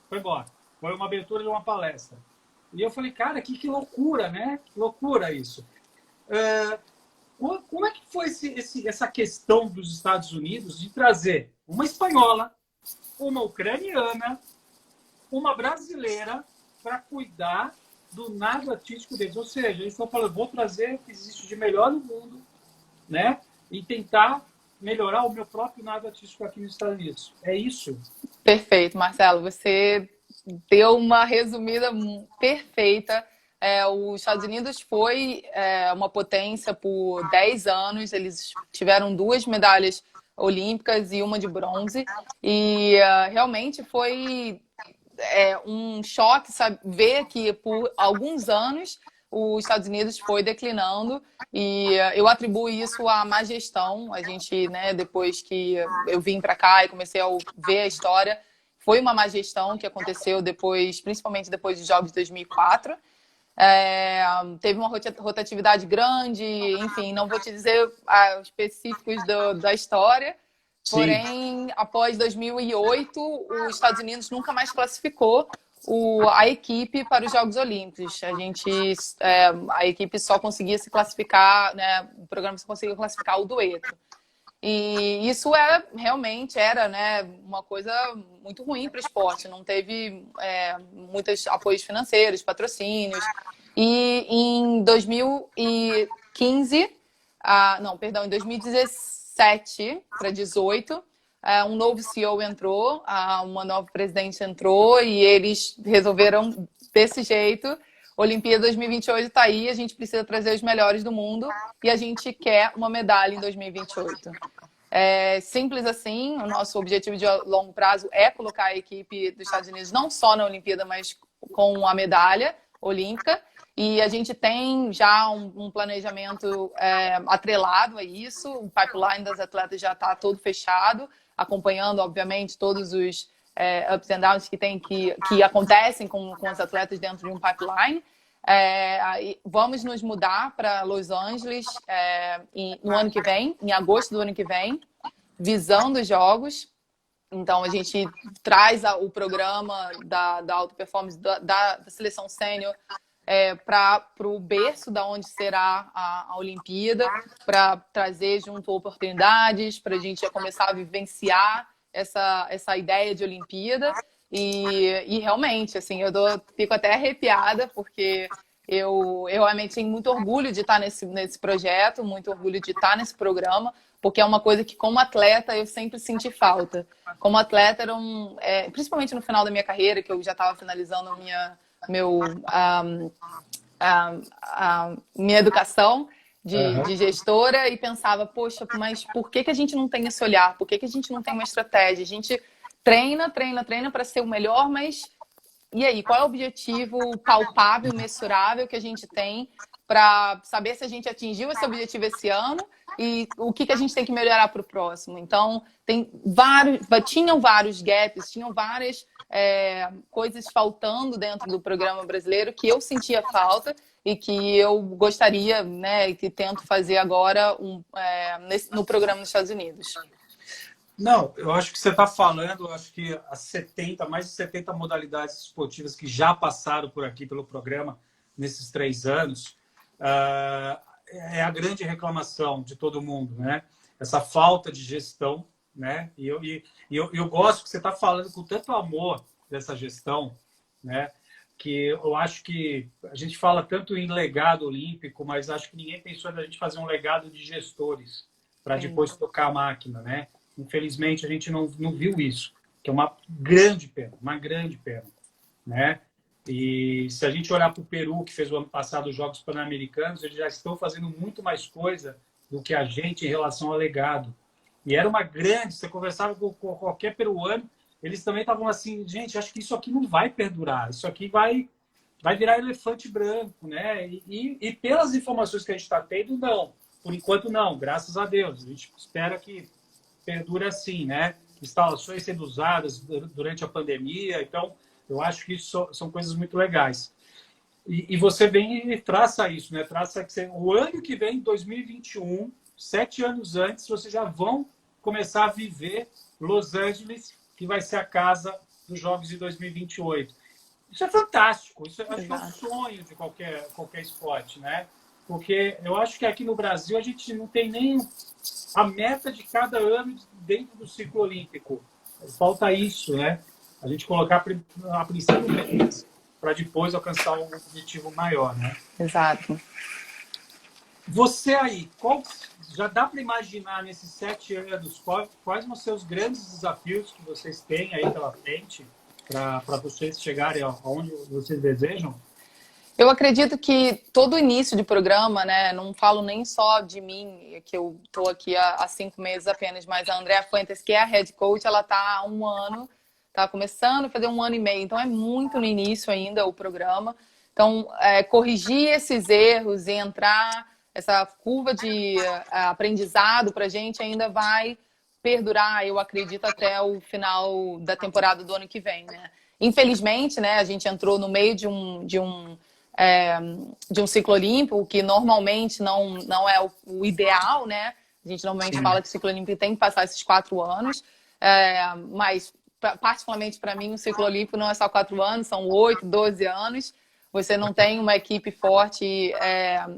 Foi embora. Foi uma abertura de uma palestra. E eu falei, cara, que loucura, né? Que loucura isso. Como é que foi essa questão dos Estados Unidos de trazer uma espanhola, uma ucraniana, uma brasileira para cuidar do nado artístico deles? Ou seja, eles estão falando, vou trazer o que existe de melhor no mundo, né? E tentar melhorar o meu próprio nado artístico aqui nos Estados Unidos. É isso? Perfeito, Marcelo. Você deu uma resumida perfeita. Os Estados Unidos foi uma potência por 10 anos. Eles tiveram 2 medalhas olímpicas e uma de bronze. E realmente foi um choque, sabe, ver que por alguns anos os Estados Unidos foi declinando, e eu atribuo isso à má gestão. A gente, né, depois que eu vim para cá e comecei a ver a história, foi uma má gestão que aconteceu depois, principalmente depois dos Jogos de 2004. Teve uma rotatividade grande, enfim, não vou te dizer específicos da história. Sim. Porém, após 2008, os Estados Unidos nunca mais classificou a equipe para os Jogos Olímpicos. A equipe só conseguia se classificar, né, o programa só conseguia classificar o dueto. E isso realmente era, né, uma coisa muito ruim para o esporte. Não teve muitos apoios financeiros, patrocínios. E em 2015, em 2017 para 2018, um novo CEO entrou, uma nova presidente entrou, e eles resolveram desse jeito. Olimpíada 2028 está aí, a gente precisa trazer os melhores do mundo e a gente quer uma medalha em 2028. Simples assim, o nosso objetivo de longo prazo é colocar a equipe dos Estados Unidos não só na Olimpíada, mas com a medalha olímpica. E a gente tem já um planejamento atrelado a isso. O pipeline das atletas já está todo fechado, acompanhando, obviamente, todos os ups and downs que acontecem com os atletas dentro de um pipeline. Vamos nos mudar para Los Angeles no ano que vem, em agosto do ano que vem, visando os Jogos. Então, a gente traz o programa da alta performance da seleção sênior para o berço da onde será a Olimpíada, para trazer junto oportunidades, para a gente começar a vivenciar essa ideia de Olimpíada. E realmente, assim, fico até arrepiada, porque eu realmente tenho muito orgulho de estar nesse projeto, muito orgulho de estar nesse programa, porque é uma coisa que, como atleta, eu sempre senti falta. Como atleta, principalmente no final da minha carreira, que eu já estava finalizando minha educação de gestora, e pensava, poxa, mas por que a gente não tem esse olhar? Por que a gente não tem uma estratégia? A gente treina para ser o melhor, mas e aí? Qual é o objetivo palpável, mensurável que a gente tem para saber se a gente atingiu esse objetivo esse ano e o que a gente tem que melhorar para o próximo? Então, tinham vários gaps, tinham várias coisas faltando dentro do programa brasileiro que eu sentia falta e que eu gostaria, né, e que tento fazer agora no programa nos Estados Unidos. Não, eu acho que você está falando, eu acho que mais de 70 modalidades esportivas que já passaram por aqui pelo programa nesses 3 anos, é a grande reclamação de todo mundo, né? Essa falta de gestão, né? E eu gosto que você está falando com tanto amor dessa gestão, né? Que eu acho que a gente fala tanto em legado olímpico, mas acho que ninguém pensou na gente fazer um legado de gestores para depois tocar a máquina, né? Infelizmente, a gente não viu isso, que é uma grande pena, né? E se a gente olhar para o Peru, que fez o ano passado os Jogos Pan-Americanos, eles já estão fazendo muito mais coisa do que a gente em relação ao legado. E era uma grande, você conversava com qualquer peruano, eles também estavam assim, gente, acho que isso aqui não vai perdurar, isso aqui vai virar elefante branco, né? E pelas informações que a gente está tendo, não. por enquanto não, graças a Deus. A gente espera que perdure assim, né? Instalações sendo usadas durante a pandemia. Então, eu acho que isso são coisas muito legais. E você vem e traça isso, né? Traça que o ano que vem, 2021, 7 anos antes, vocês já vão começar a viver Los Angeles, que vai ser a casa dos Jogos de 2028. Isso é fantástico. Isso acho que é um sonho de qualquer esporte, né? Porque eu acho que aqui no Brasil a gente não tem nem a meta de cada ano dentro do ciclo olímpico. Falta isso, né? A gente colocar a princípio metas para depois alcançar um objetivo maior, né? Exato. Você aí, já dá para imaginar nesses 7 anos quais vão ser os grandes desafios que vocês têm aí pela frente para vocês chegarem aonde vocês desejam? Eu acredito que todo início de programa, né, não falo nem só de mim, que eu estou aqui há 5 meses apenas, mas a Andrea Fuentes, que é a head coach, ela está há 1 ano, está começando a fazer 1 ano e meio, então é muito no início ainda o programa. Então, corrigir esses erros e entrar, essa curva de aprendizado para a gente ainda vai perdurar, eu acredito, até o final da temporada do ano que vem, né? Infelizmente, né, a gente entrou no meio de um ciclo olímpico, que normalmente não é o ideal, né? A gente normalmente fala que o ciclo olímpico tem que passar esses 4 anos, mas particularmente para mim o ciclo olímpico não é só 4 anos, são 8, 12 anos. Você não tem uma equipe forte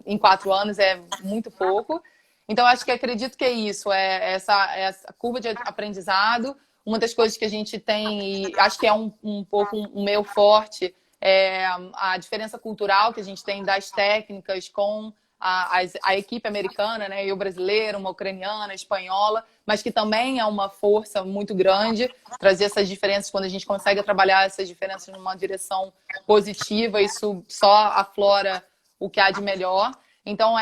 em 4 anos, é muito pouco. Então, acho que acredito que é isso, essa curva de aprendizado. Uma das coisas que a gente tem, e acho que é um pouco um meu forte, é a diferença cultural que a gente tem das técnicas com a equipe americana, né? Eu brasileira, uma ucraniana, espanhola, mas que também é uma força muito grande trazer essas diferenças. Quando a gente consegue trabalhar essas diferenças numa direção positiva, isso só aflora o que há de melhor. Então,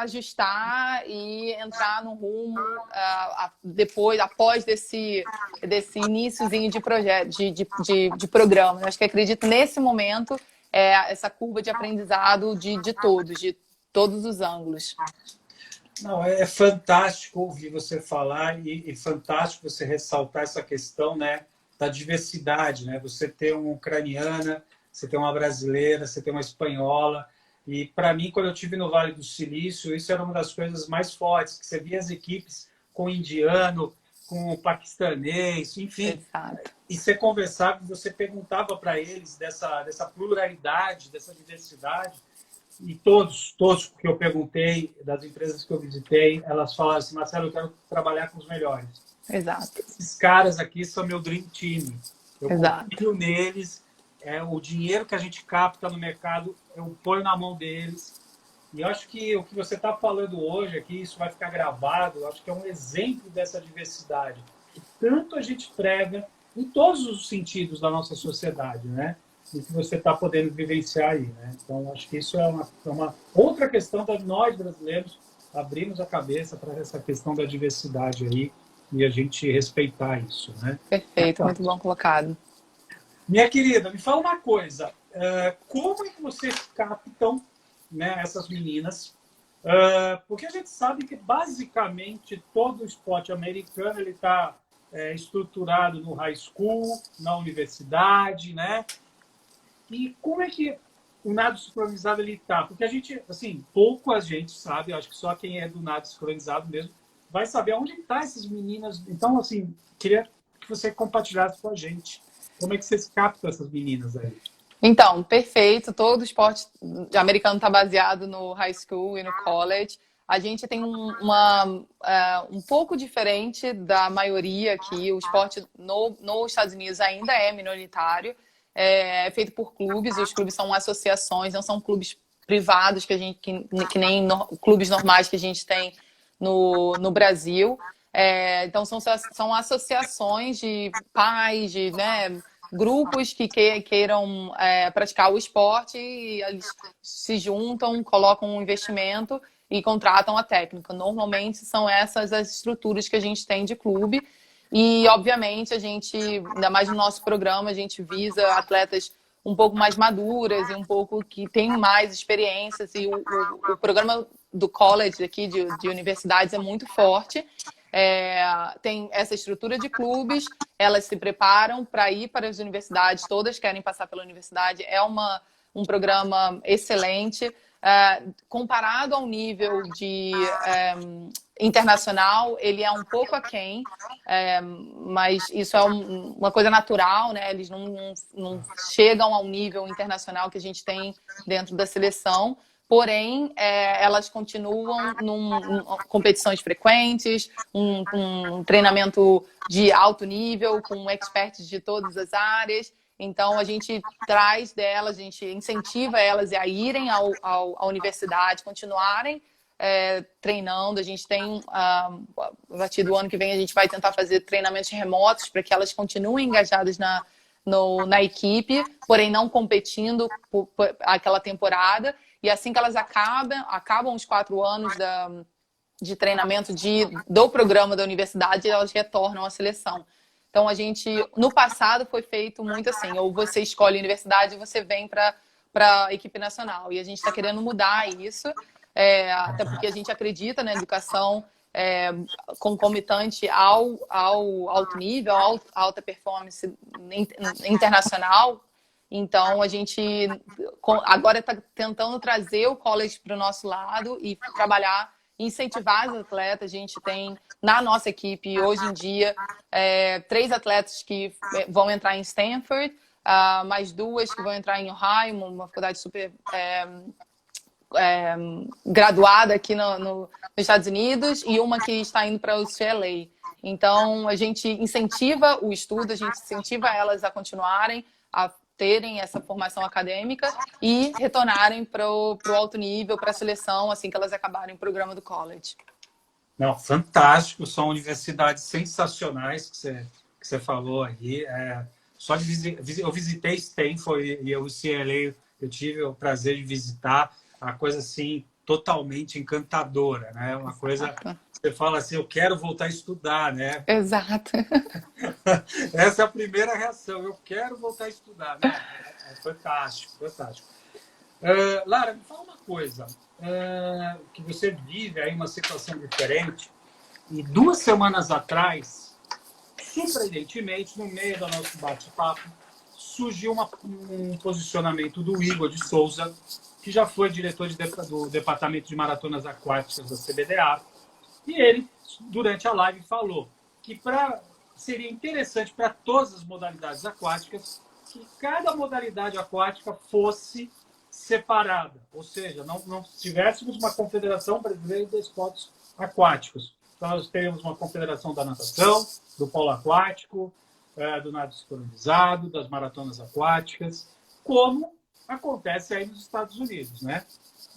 ajustar e entrar no rumo após desse iniciozinho de projeto, de programa. Eu acho que acredito nesse momento essa curva de aprendizado de todos os ângulos. Não, é fantástico ouvir você falar e fantástico você ressaltar essa questão, né, da diversidade, né? Você ter uma ucraniana, você ter uma brasileira, você ter uma espanhola. E, para mim, quando eu estive no Vale do Silício, isso era uma das coisas mais fortes, que você via as equipes com indiano, com com enfim. Exato. E você conversava, você perguntava para eles dessa pluralidade, dessa diversidade. E todos que eu perguntei, das empresas que eu visitei, elas falaram assim: Marcelo, eu quero trabalhar com os melhores. Exato. Esses caras aqui são meu dream team. Eu confio neles. O dinheiro que a gente capta no mercado, eu ponho na mão deles. E eu acho que o que você está falando hoje aqui, isso vai ficar gravado, eu acho que é um exemplo dessa diversidade. Que tanto a gente prega em todos os sentidos da nossa sociedade, né? E que você está podendo vivenciar aí, né? Então, acho que isso é uma outra questão da nós, brasileiros, abrirmos a cabeça para essa questão da diversidade aí e a gente respeitar isso, né? Perfeito, muito bom colocado. Minha querida, me fala uma coisa. Como é que vocês captam, né, essas meninas? Porque a gente sabe que, basicamente, todo o esporte americano está estruturado no high school, na universidade, né? E como é que o nado sincronizado está? Porque a gente, assim, pouco a gente sabe, acho que só quem é do nado sincronizado mesmo vai saber onde estão essas meninas. Então, assim, queria que você compartilhasse com a gente. Como é que vocês captam essas meninas aí? Então, perfeito. Todo esporte americano está baseado no high school e no college. A gente tem um pouco diferente da maioria aqui. O esporte nos Estados Unidos ainda é minoritário. É feito por clubes. Os clubes são associações, não são clubes privados que nem clubes normais que a gente tem no Brasil. Então, são associações de pais, de grupos que queiram praticar o esporte e eles se juntam, colocam um investimento e contratam a técnica. Normalmente, são essas as estruturas que a gente tem de clube. E, obviamente, a gente, ainda mais no nosso programa, a gente visa atletas um pouco mais maduras e um pouco que têm mais experiências. E o programa do college aqui, de universidades, é muito forte. Tem essa estrutura de clubes, elas se preparam para ir para as universidades, todas querem passar pela universidade, um programa excelente. Comparado ao nível de internacional, ele é um pouco aquém, mas isso é uma coisa natural, né? Eles não chegam ao nível internacional que a gente tem dentro da seleção. Porém, elas continuam em competições frequentes, um treinamento de alto nível, com experts de todas as áreas. Então, a gente traz delas, a gente incentiva elas a irem à universidade, continuarem treinando. A gente tem, a partir do ano que vem, a gente vai tentar fazer treinamentos remotos para que elas continuem engajadas na equipe, porém não competindo por aquela temporada. E assim que elas acabam os 4 anos de treinamento do programa da universidade, elas retornam à seleção. Então, no passado, foi feito muito assim, ou você escolhe a universidade ou você vem para a equipe nacional. E a gente está querendo mudar isso, até porque a gente acredita na educação concomitante ao alto nível, à alta performance internacional. Então, a gente agora está tentando trazer o college para o nosso lado e trabalhar, incentivar as atletas. A gente tem na nossa equipe, hoje em dia, 3 atletas que vão entrar em Stanford, mais 2 que vão entrar em Ohio, uma faculdade super graduada aqui nos Estados Unidos, e uma que está indo para o UCLA. Então, a gente incentiva o estudo, a gente incentiva elas a continuarem, a terem essa formação acadêmica e retornarem para o alto nível, para a seleção, assim que elas acabarem o programa do college. Não, fantástico, são universidades sensacionais que você falou aí. Só eu visitei Stanford e o UCLA, eu tive o prazer de visitar, uma coisa assim totalmente encantadora, né? Uma coisa você fala assim, eu quero voltar a estudar, né? Exato. Essa é a primeira reação, eu quero voltar a estudar, né? É fantástico, fantástico. Lara, me fala uma coisa, que você vive aí uma situação diferente, e 2 semanas atrás, surpreendentemente, no meio do nosso bate-papo, surgiu um posicionamento do Igor de Souza, que já foi diretor do Departamento de Maratonas Aquáticas da CBDA, e ele, durante a live, falou que seria interessante para todas as modalidades aquáticas que cada modalidade aquática fosse separada, ou seja, não tivéssemos uma confederação brasileira de esportes aquáticos. Então, nós teríamos uma confederação da natação, do polo aquático, do nado sincronizado, das maratonas aquáticas, como acontece aí nos Estados Unidos, né?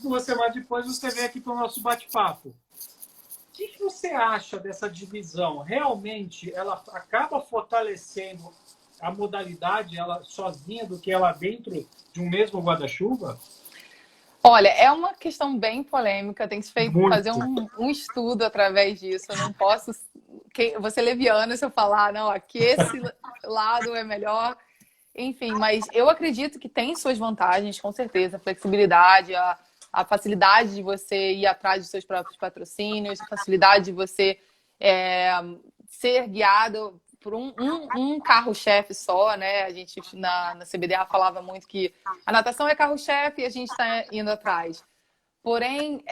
2 semanas depois, você vem aqui para o nosso bate-papo. O que você acha dessa divisão? Realmente, ela acaba fortalecendo a modalidade ela sozinha do que ela dentro de um mesmo guarda-chuva? Olha, é uma questão bem polêmica, tem que se fazer um estudo através disso. Eu não posso vou ser leviana se eu falar, não, aqui esse lado é melhor. Enfim, mas eu acredito que tem suas vantagens, com certeza. A flexibilidade, a facilidade de você ir atrás dos seus próprios patrocínios, a facilidade de você ser guiado por um carro-chefe só, né? A gente na CBDA falava muito que a natação é carro-chefe e a gente está indo atrás. Porém,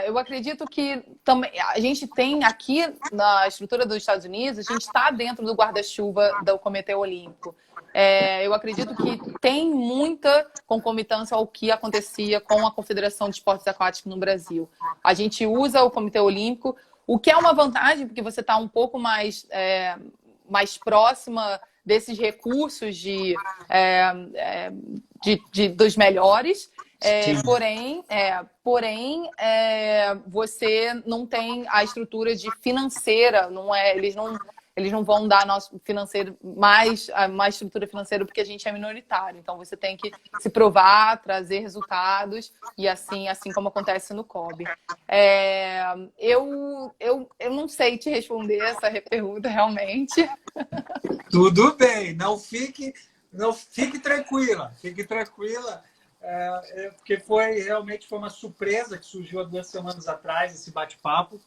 eu acredito que também a gente tem aqui na estrutura dos Estados Unidos, a gente está dentro do guarda-chuva do Comitê Olímpico. Eu acredito que tem muita concomitância ao que acontecia com a Confederação de Esportes Aquáticos no Brasil. A gente usa o Comitê Olímpico, o que é uma vantagem, porque você está um pouco mais próxima desses recursos dos melhores. Porém, você não tem a estrutura financeira, eles não vão dar mais estrutura financeira porque a gente é minoritário. Então você tem que se provar, trazer resultados e assim como acontece no COB. Eu não sei te responder essa pergunta realmente. Tudo bem, não fique tranquila, fique tranquila. Porque realmente foi uma surpresa que surgiu há 2 semanas atrás, esse bate-papo.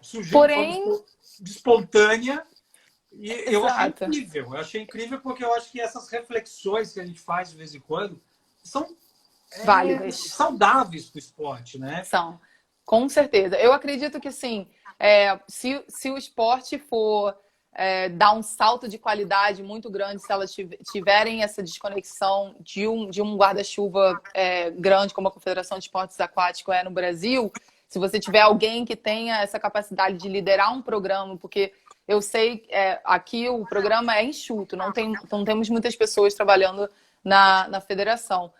Surgiu de forma Porém, espontânea e exato. eu achei incrível porque eu acho que essas reflexões que a gente faz de vez em quando são Válidas. saudáveis para o esporte, né? São, com certeza. Eu acredito que, sim, se o esporte for dar um salto de qualidade muito grande, se elas tiverem essa desconexão de um guarda-chuva grande, como a Confederação de Esportes Aquáticos é no Brasil, se você tiver alguém que tenha essa capacidade de liderar um programa, porque eu sei, aqui o programa é enxuto, não temos muitas pessoas trabalhando na federação.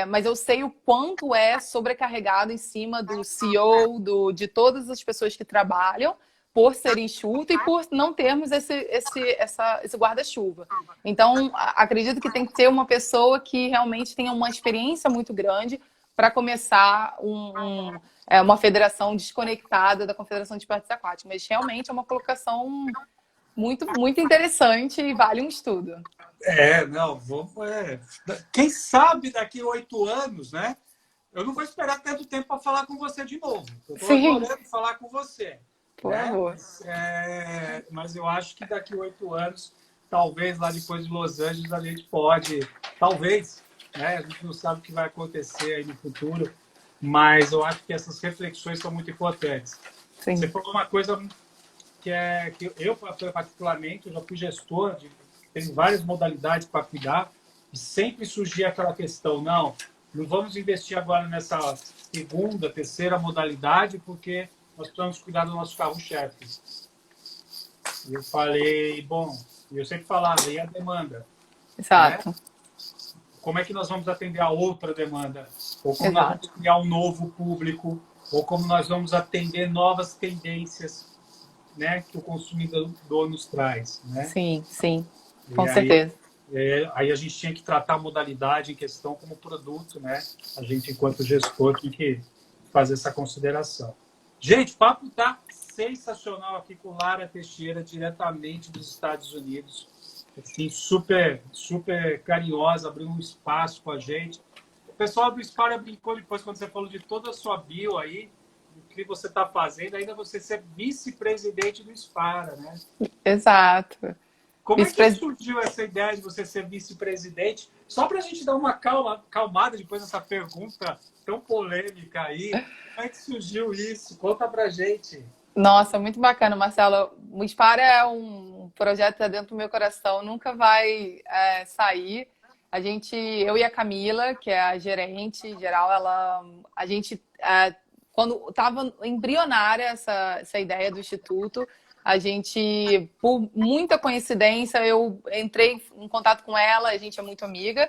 Mas eu sei o quanto é sobrecarregado em cima do CEO, de todas as pessoas que trabalham, por ser enxuto e por não termos esse guarda-chuva. Então, acredito que tem que ter uma pessoa que realmente tenha uma experiência muito grande para começar uma federação desconectada da Confederação de Esportes Aquáticos. Mas realmente é uma colocação muito, muito interessante e vale um estudo. Não, vamos. Quem sabe daqui a 8 anos, né? Eu não vou esperar tanto tempo para falar com você de novo. Eu estou Sim, adorando falar com você. por Né? favor. Mas eu acho que daqui a 8 anos, talvez lá depois de Los Angeles, a gente pode. Talvez, né? A gente não sabe o que vai acontecer aí no futuro, mas eu acho que essas reflexões são muito importantes. Sim. Você falou uma coisa que eu particularmente, eu já fui gestor tem várias modalidades para cuidar e sempre surgia aquela questão, não vamos investir agora nessa segunda, terceira modalidade porque nós precisamos cuidar do nosso carro-chefe. E eu falei, bom, eu sempre falava, e a demanda? Exato. Né? Como é que nós vamos atender a outra demanda? Ou como Exato. nós vamos criar um novo público? Ou como nós vamos atender novas tendências, né, que o consumidor nos traz, né? Sim, sim, com certeza. Aí a gente tinha que tratar a modalidade em questão como produto, né? A gente, enquanto gestor, tem que fazer essa consideração. Gente, o papo tá sensacional aqui com Lara Teixeira, diretamente dos Estados Unidos. Assim, super, super carinhosa, abriu um espaço com a gente. O pessoal do Spara brincou depois, quando você falou de toda a sua bio aí, o que você está fazendo, ainda você ser vice-presidente do Spara, né? Exato. Como é que surgiu essa ideia de você ser vice-presidente? Só para a gente dar uma calmada depois dessa pergunta tão polêmica aí. Como é que surgiu isso? Conta pra gente. Nossa, muito bacana, Marcelo. O Spara é um projeto que está dentro do meu coração, nunca vai sair. Eu e a Camila, que é a gerente geral, a gente, quando estava embrionária essa ideia do Instituto, a gente, por muita coincidência, eu entrei em contato com ela, a gente é muito amiga,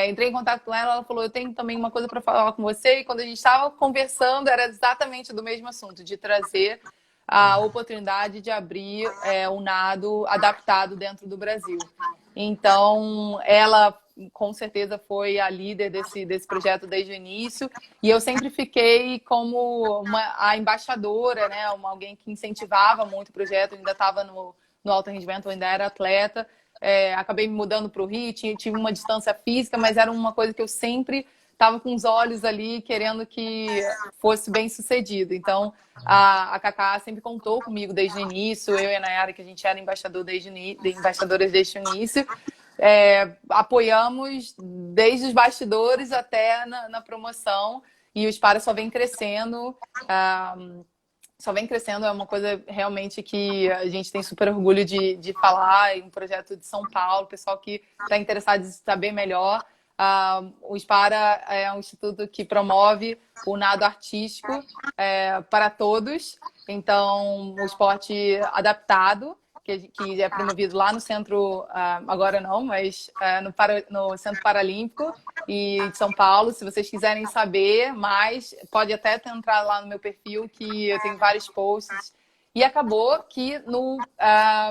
entrei em contato com ela, ela falou, eu tenho também uma coisa para falar com você, e quando a gente estava conversando, era exatamente do mesmo assunto, de trazer a oportunidade de abrir um nado adaptado dentro do Brasil. Então, ela com certeza foi a líder desse projeto desde o início, e eu sempre fiquei como a embaixadora, né? Alguém que incentivava muito o projeto, eu ainda estava no alto rendimento, eu ainda era atleta, acabei me mudando para o Rio, tive uma distância física, mas era uma coisa que eu sempre estava com os olhos ali, querendo que fosse bem sucedido. Então, a Cacá sempre contou comigo desde o início, eu e a Nayara, que a gente era embaixadoras desde o início, apoiamos desde os bastidores até na promoção, e o Spara só vem crescendo, é uma coisa realmente que a gente tem super orgulho de falar, um projeto de São Paulo, pessoal que está interessado em saber melhor. O Spara é um instituto que promove o nado artístico para todos, então o esporte adaptado, que é promovido lá no centro, agora não, mas no Centro Paralímpico e de São Paulo. Se vocês quiserem saber mais, pode até entrar lá no meu perfil, que eu tenho vários posts. E acabou que,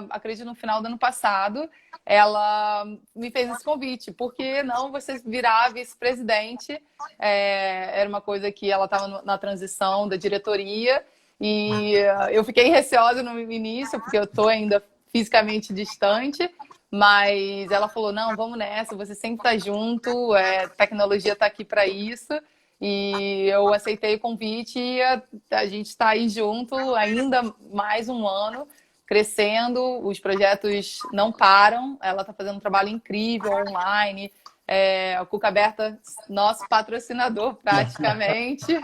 acredito, no final do ano passado, ela me fez esse convite. Por que não você virar vice-presidente? Era uma coisa que ela estava na transição da diretoria. E eu fiquei receosa no início, porque eu estou ainda fisicamente distante, mas ela falou, não, vamos nessa, você sempre tá junto, tecnologia tá aqui para isso. E eu aceitei o convite e a gente está aí junto ainda mais um ano, crescendo, os projetos não param, ela está fazendo um trabalho incrível online, o Cuca Aberta, nosso patrocinador praticamente,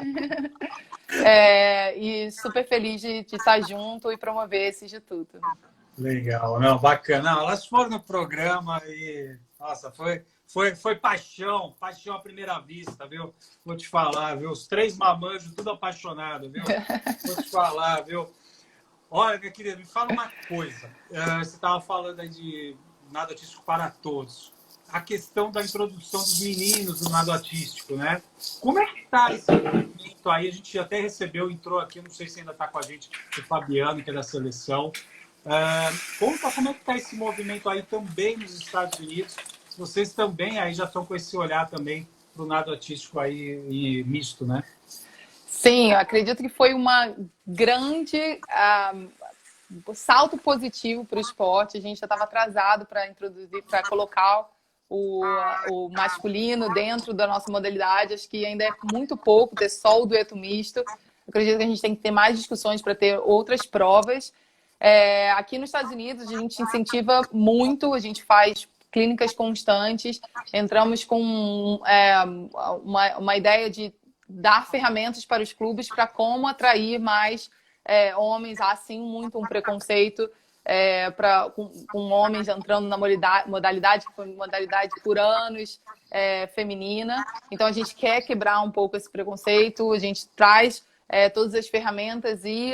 e super feliz de estar junto e promover esse instituto. Legal, não, bacana. Não, elas foram no programa e, nossa, foi paixão, paixão à primeira vista, viu? Vou te falar, viu? Os três mamanjos, tudo apaixonado, viu? Vou te falar, viu? Olha, minha querida, me fala uma coisa. Você estava falando aí de nado artístico para todos. A questão da introdução dos meninos no nado artístico, né? Como é que está esse movimento aí? A gente até recebeu, entrou aqui, não sei se ainda está com a gente, o Fabiano, que é da seleção. Conta como é que está esse movimento aí também nos Estados Unidos. Vocês também aí já estão com esse olhar também para o nado artístico aí e misto, né? Sim, eu acredito que foi uma grande salto positivo para o esporte. A gente já estava atrasado para introduzir, para colocar o masculino dentro da nossa modalidade. Acho que ainda é muito pouco ter só o dueto misto. Eu acredito que a gente tem que ter mais discussões para ter outras provas. Aqui nos Estados Unidos, a gente incentiva muito, a gente faz clínicas constantes, entramos com uma ideia de dar ferramentas para os clubes para como atrair mais homens. Há sim muito um preconceito com homens entrando na modalidade, que foi modalidade por anos feminina. Então a gente quer quebrar um pouco esse preconceito, a gente traz todas as ferramentas e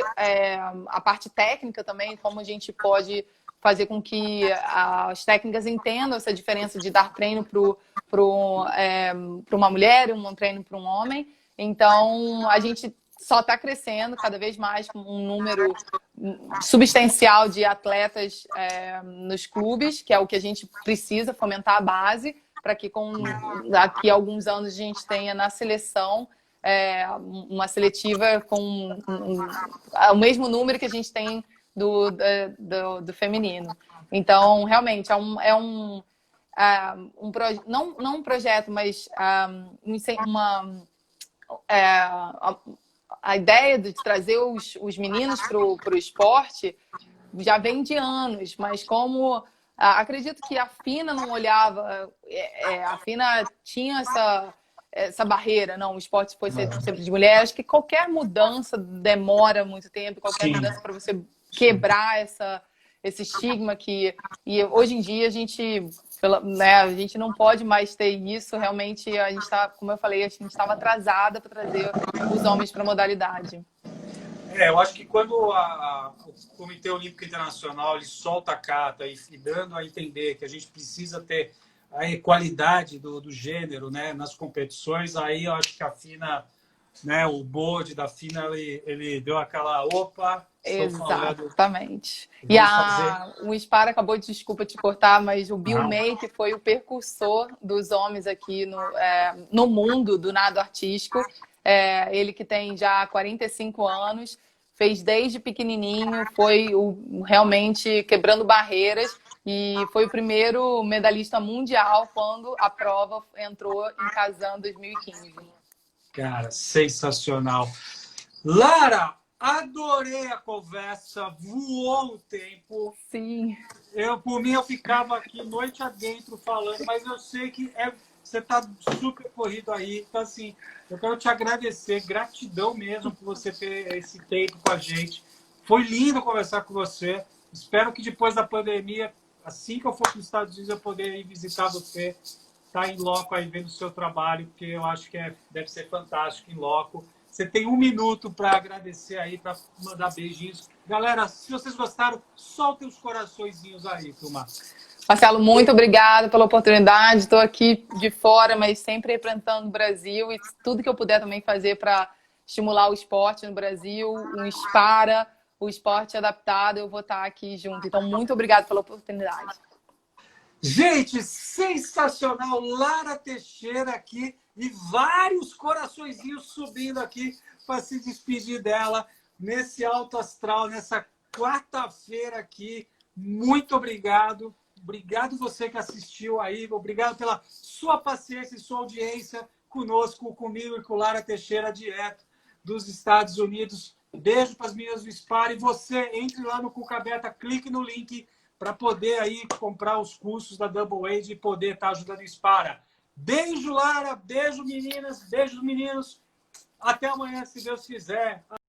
a parte técnica também, como a gente pode fazer com que as técnicas entendam essa diferença de dar treino para uma mulher e um treino para um homem. Então, a gente só está crescendo cada vez mais com um número substancial de atletas nos clubes, que é o que a gente precisa fomentar a base, para que daqui a alguns anos a gente tenha na seleção uma seletiva com o mesmo número que a gente tem do feminino. Então, realmente, não um projeto, mas a ideia de trazer os meninos para o esporte já vem de anos, mas como acredito que a FINA não olhava, a FINA tinha essa barreira, não, o esporte foi sempre de mulher. Acho que qualquer mudança demora muito tempo, qualquer mudança para você quebrar esse estigma e hoje em dia a gente não pode mais ter isso. Realmente a gente está, como eu falei, a gente estava atrasada para trazer os homens para a modalidade. Eu acho que quando o Comitê Olímpico Internacional ele solta a carta e dando a entender que a gente precisa ter a equalidade do gênero, né, nas competições, aí eu acho que a FINA, né, o board da FINA, ele deu aquela opa. Exatamente. E o SPAR acabou de, desculpa te cortar, mas o Bill May, que foi o precursor dos homens aqui no mundo do nado artístico, ele que tem já 45 anos, fez desde pequenininho, foi realmente quebrando barreiras e foi o primeiro medalhista mundial quando a prova entrou em Kazan 2015. Cara, sensacional. Lara, adorei a conversa, voou o tempo. Sim. Por mim, eu ficava aqui noite adentro falando, mas eu sei que você está super corrido aí. Então, assim, eu quero te agradecer, gratidão mesmo por você ter esse tempo com a gente. Foi lindo conversar com você. Espero que depois da pandemia, assim que eu for para os Estados Unidos, eu poder ir visitar você, estar em loco aí vendo o seu trabalho, porque eu acho que deve ser fantástico em loco. Você tem 1 minuto para agradecer aí, para mandar beijinhos. Galera, se vocês gostaram, soltem os coraçõezinhos aí, turma. Marcelo, muito obrigada pela oportunidade. Estou aqui de fora, mas sempre representando o Brasil e tudo que eu puder também fazer para estimular o esporte no Brasil, o esporte adaptado, eu vou estar aqui junto. Então, muito obrigada pela oportunidade. Gente, sensacional! Lara Teixeira aqui e vários coraçõezinhos subindo aqui para se despedir dela nesse alto astral, nessa quarta-feira aqui. Muito obrigado. Obrigado você que assistiu aí. Obrigado pela sua paciência e sua audiência conosco, comigo e com Lara Teixeira, direto dos Estados Unidos. Beijo para as meninas do Spar. E você, entre lá no Cuca Beta, clique no link para poder aí comprar os cursos da Double Age e poder estar ajudando o Spara. Beijo, Lara. Beijo, meninas. Beijo, meninos. Até amanhã, se Deus quiser.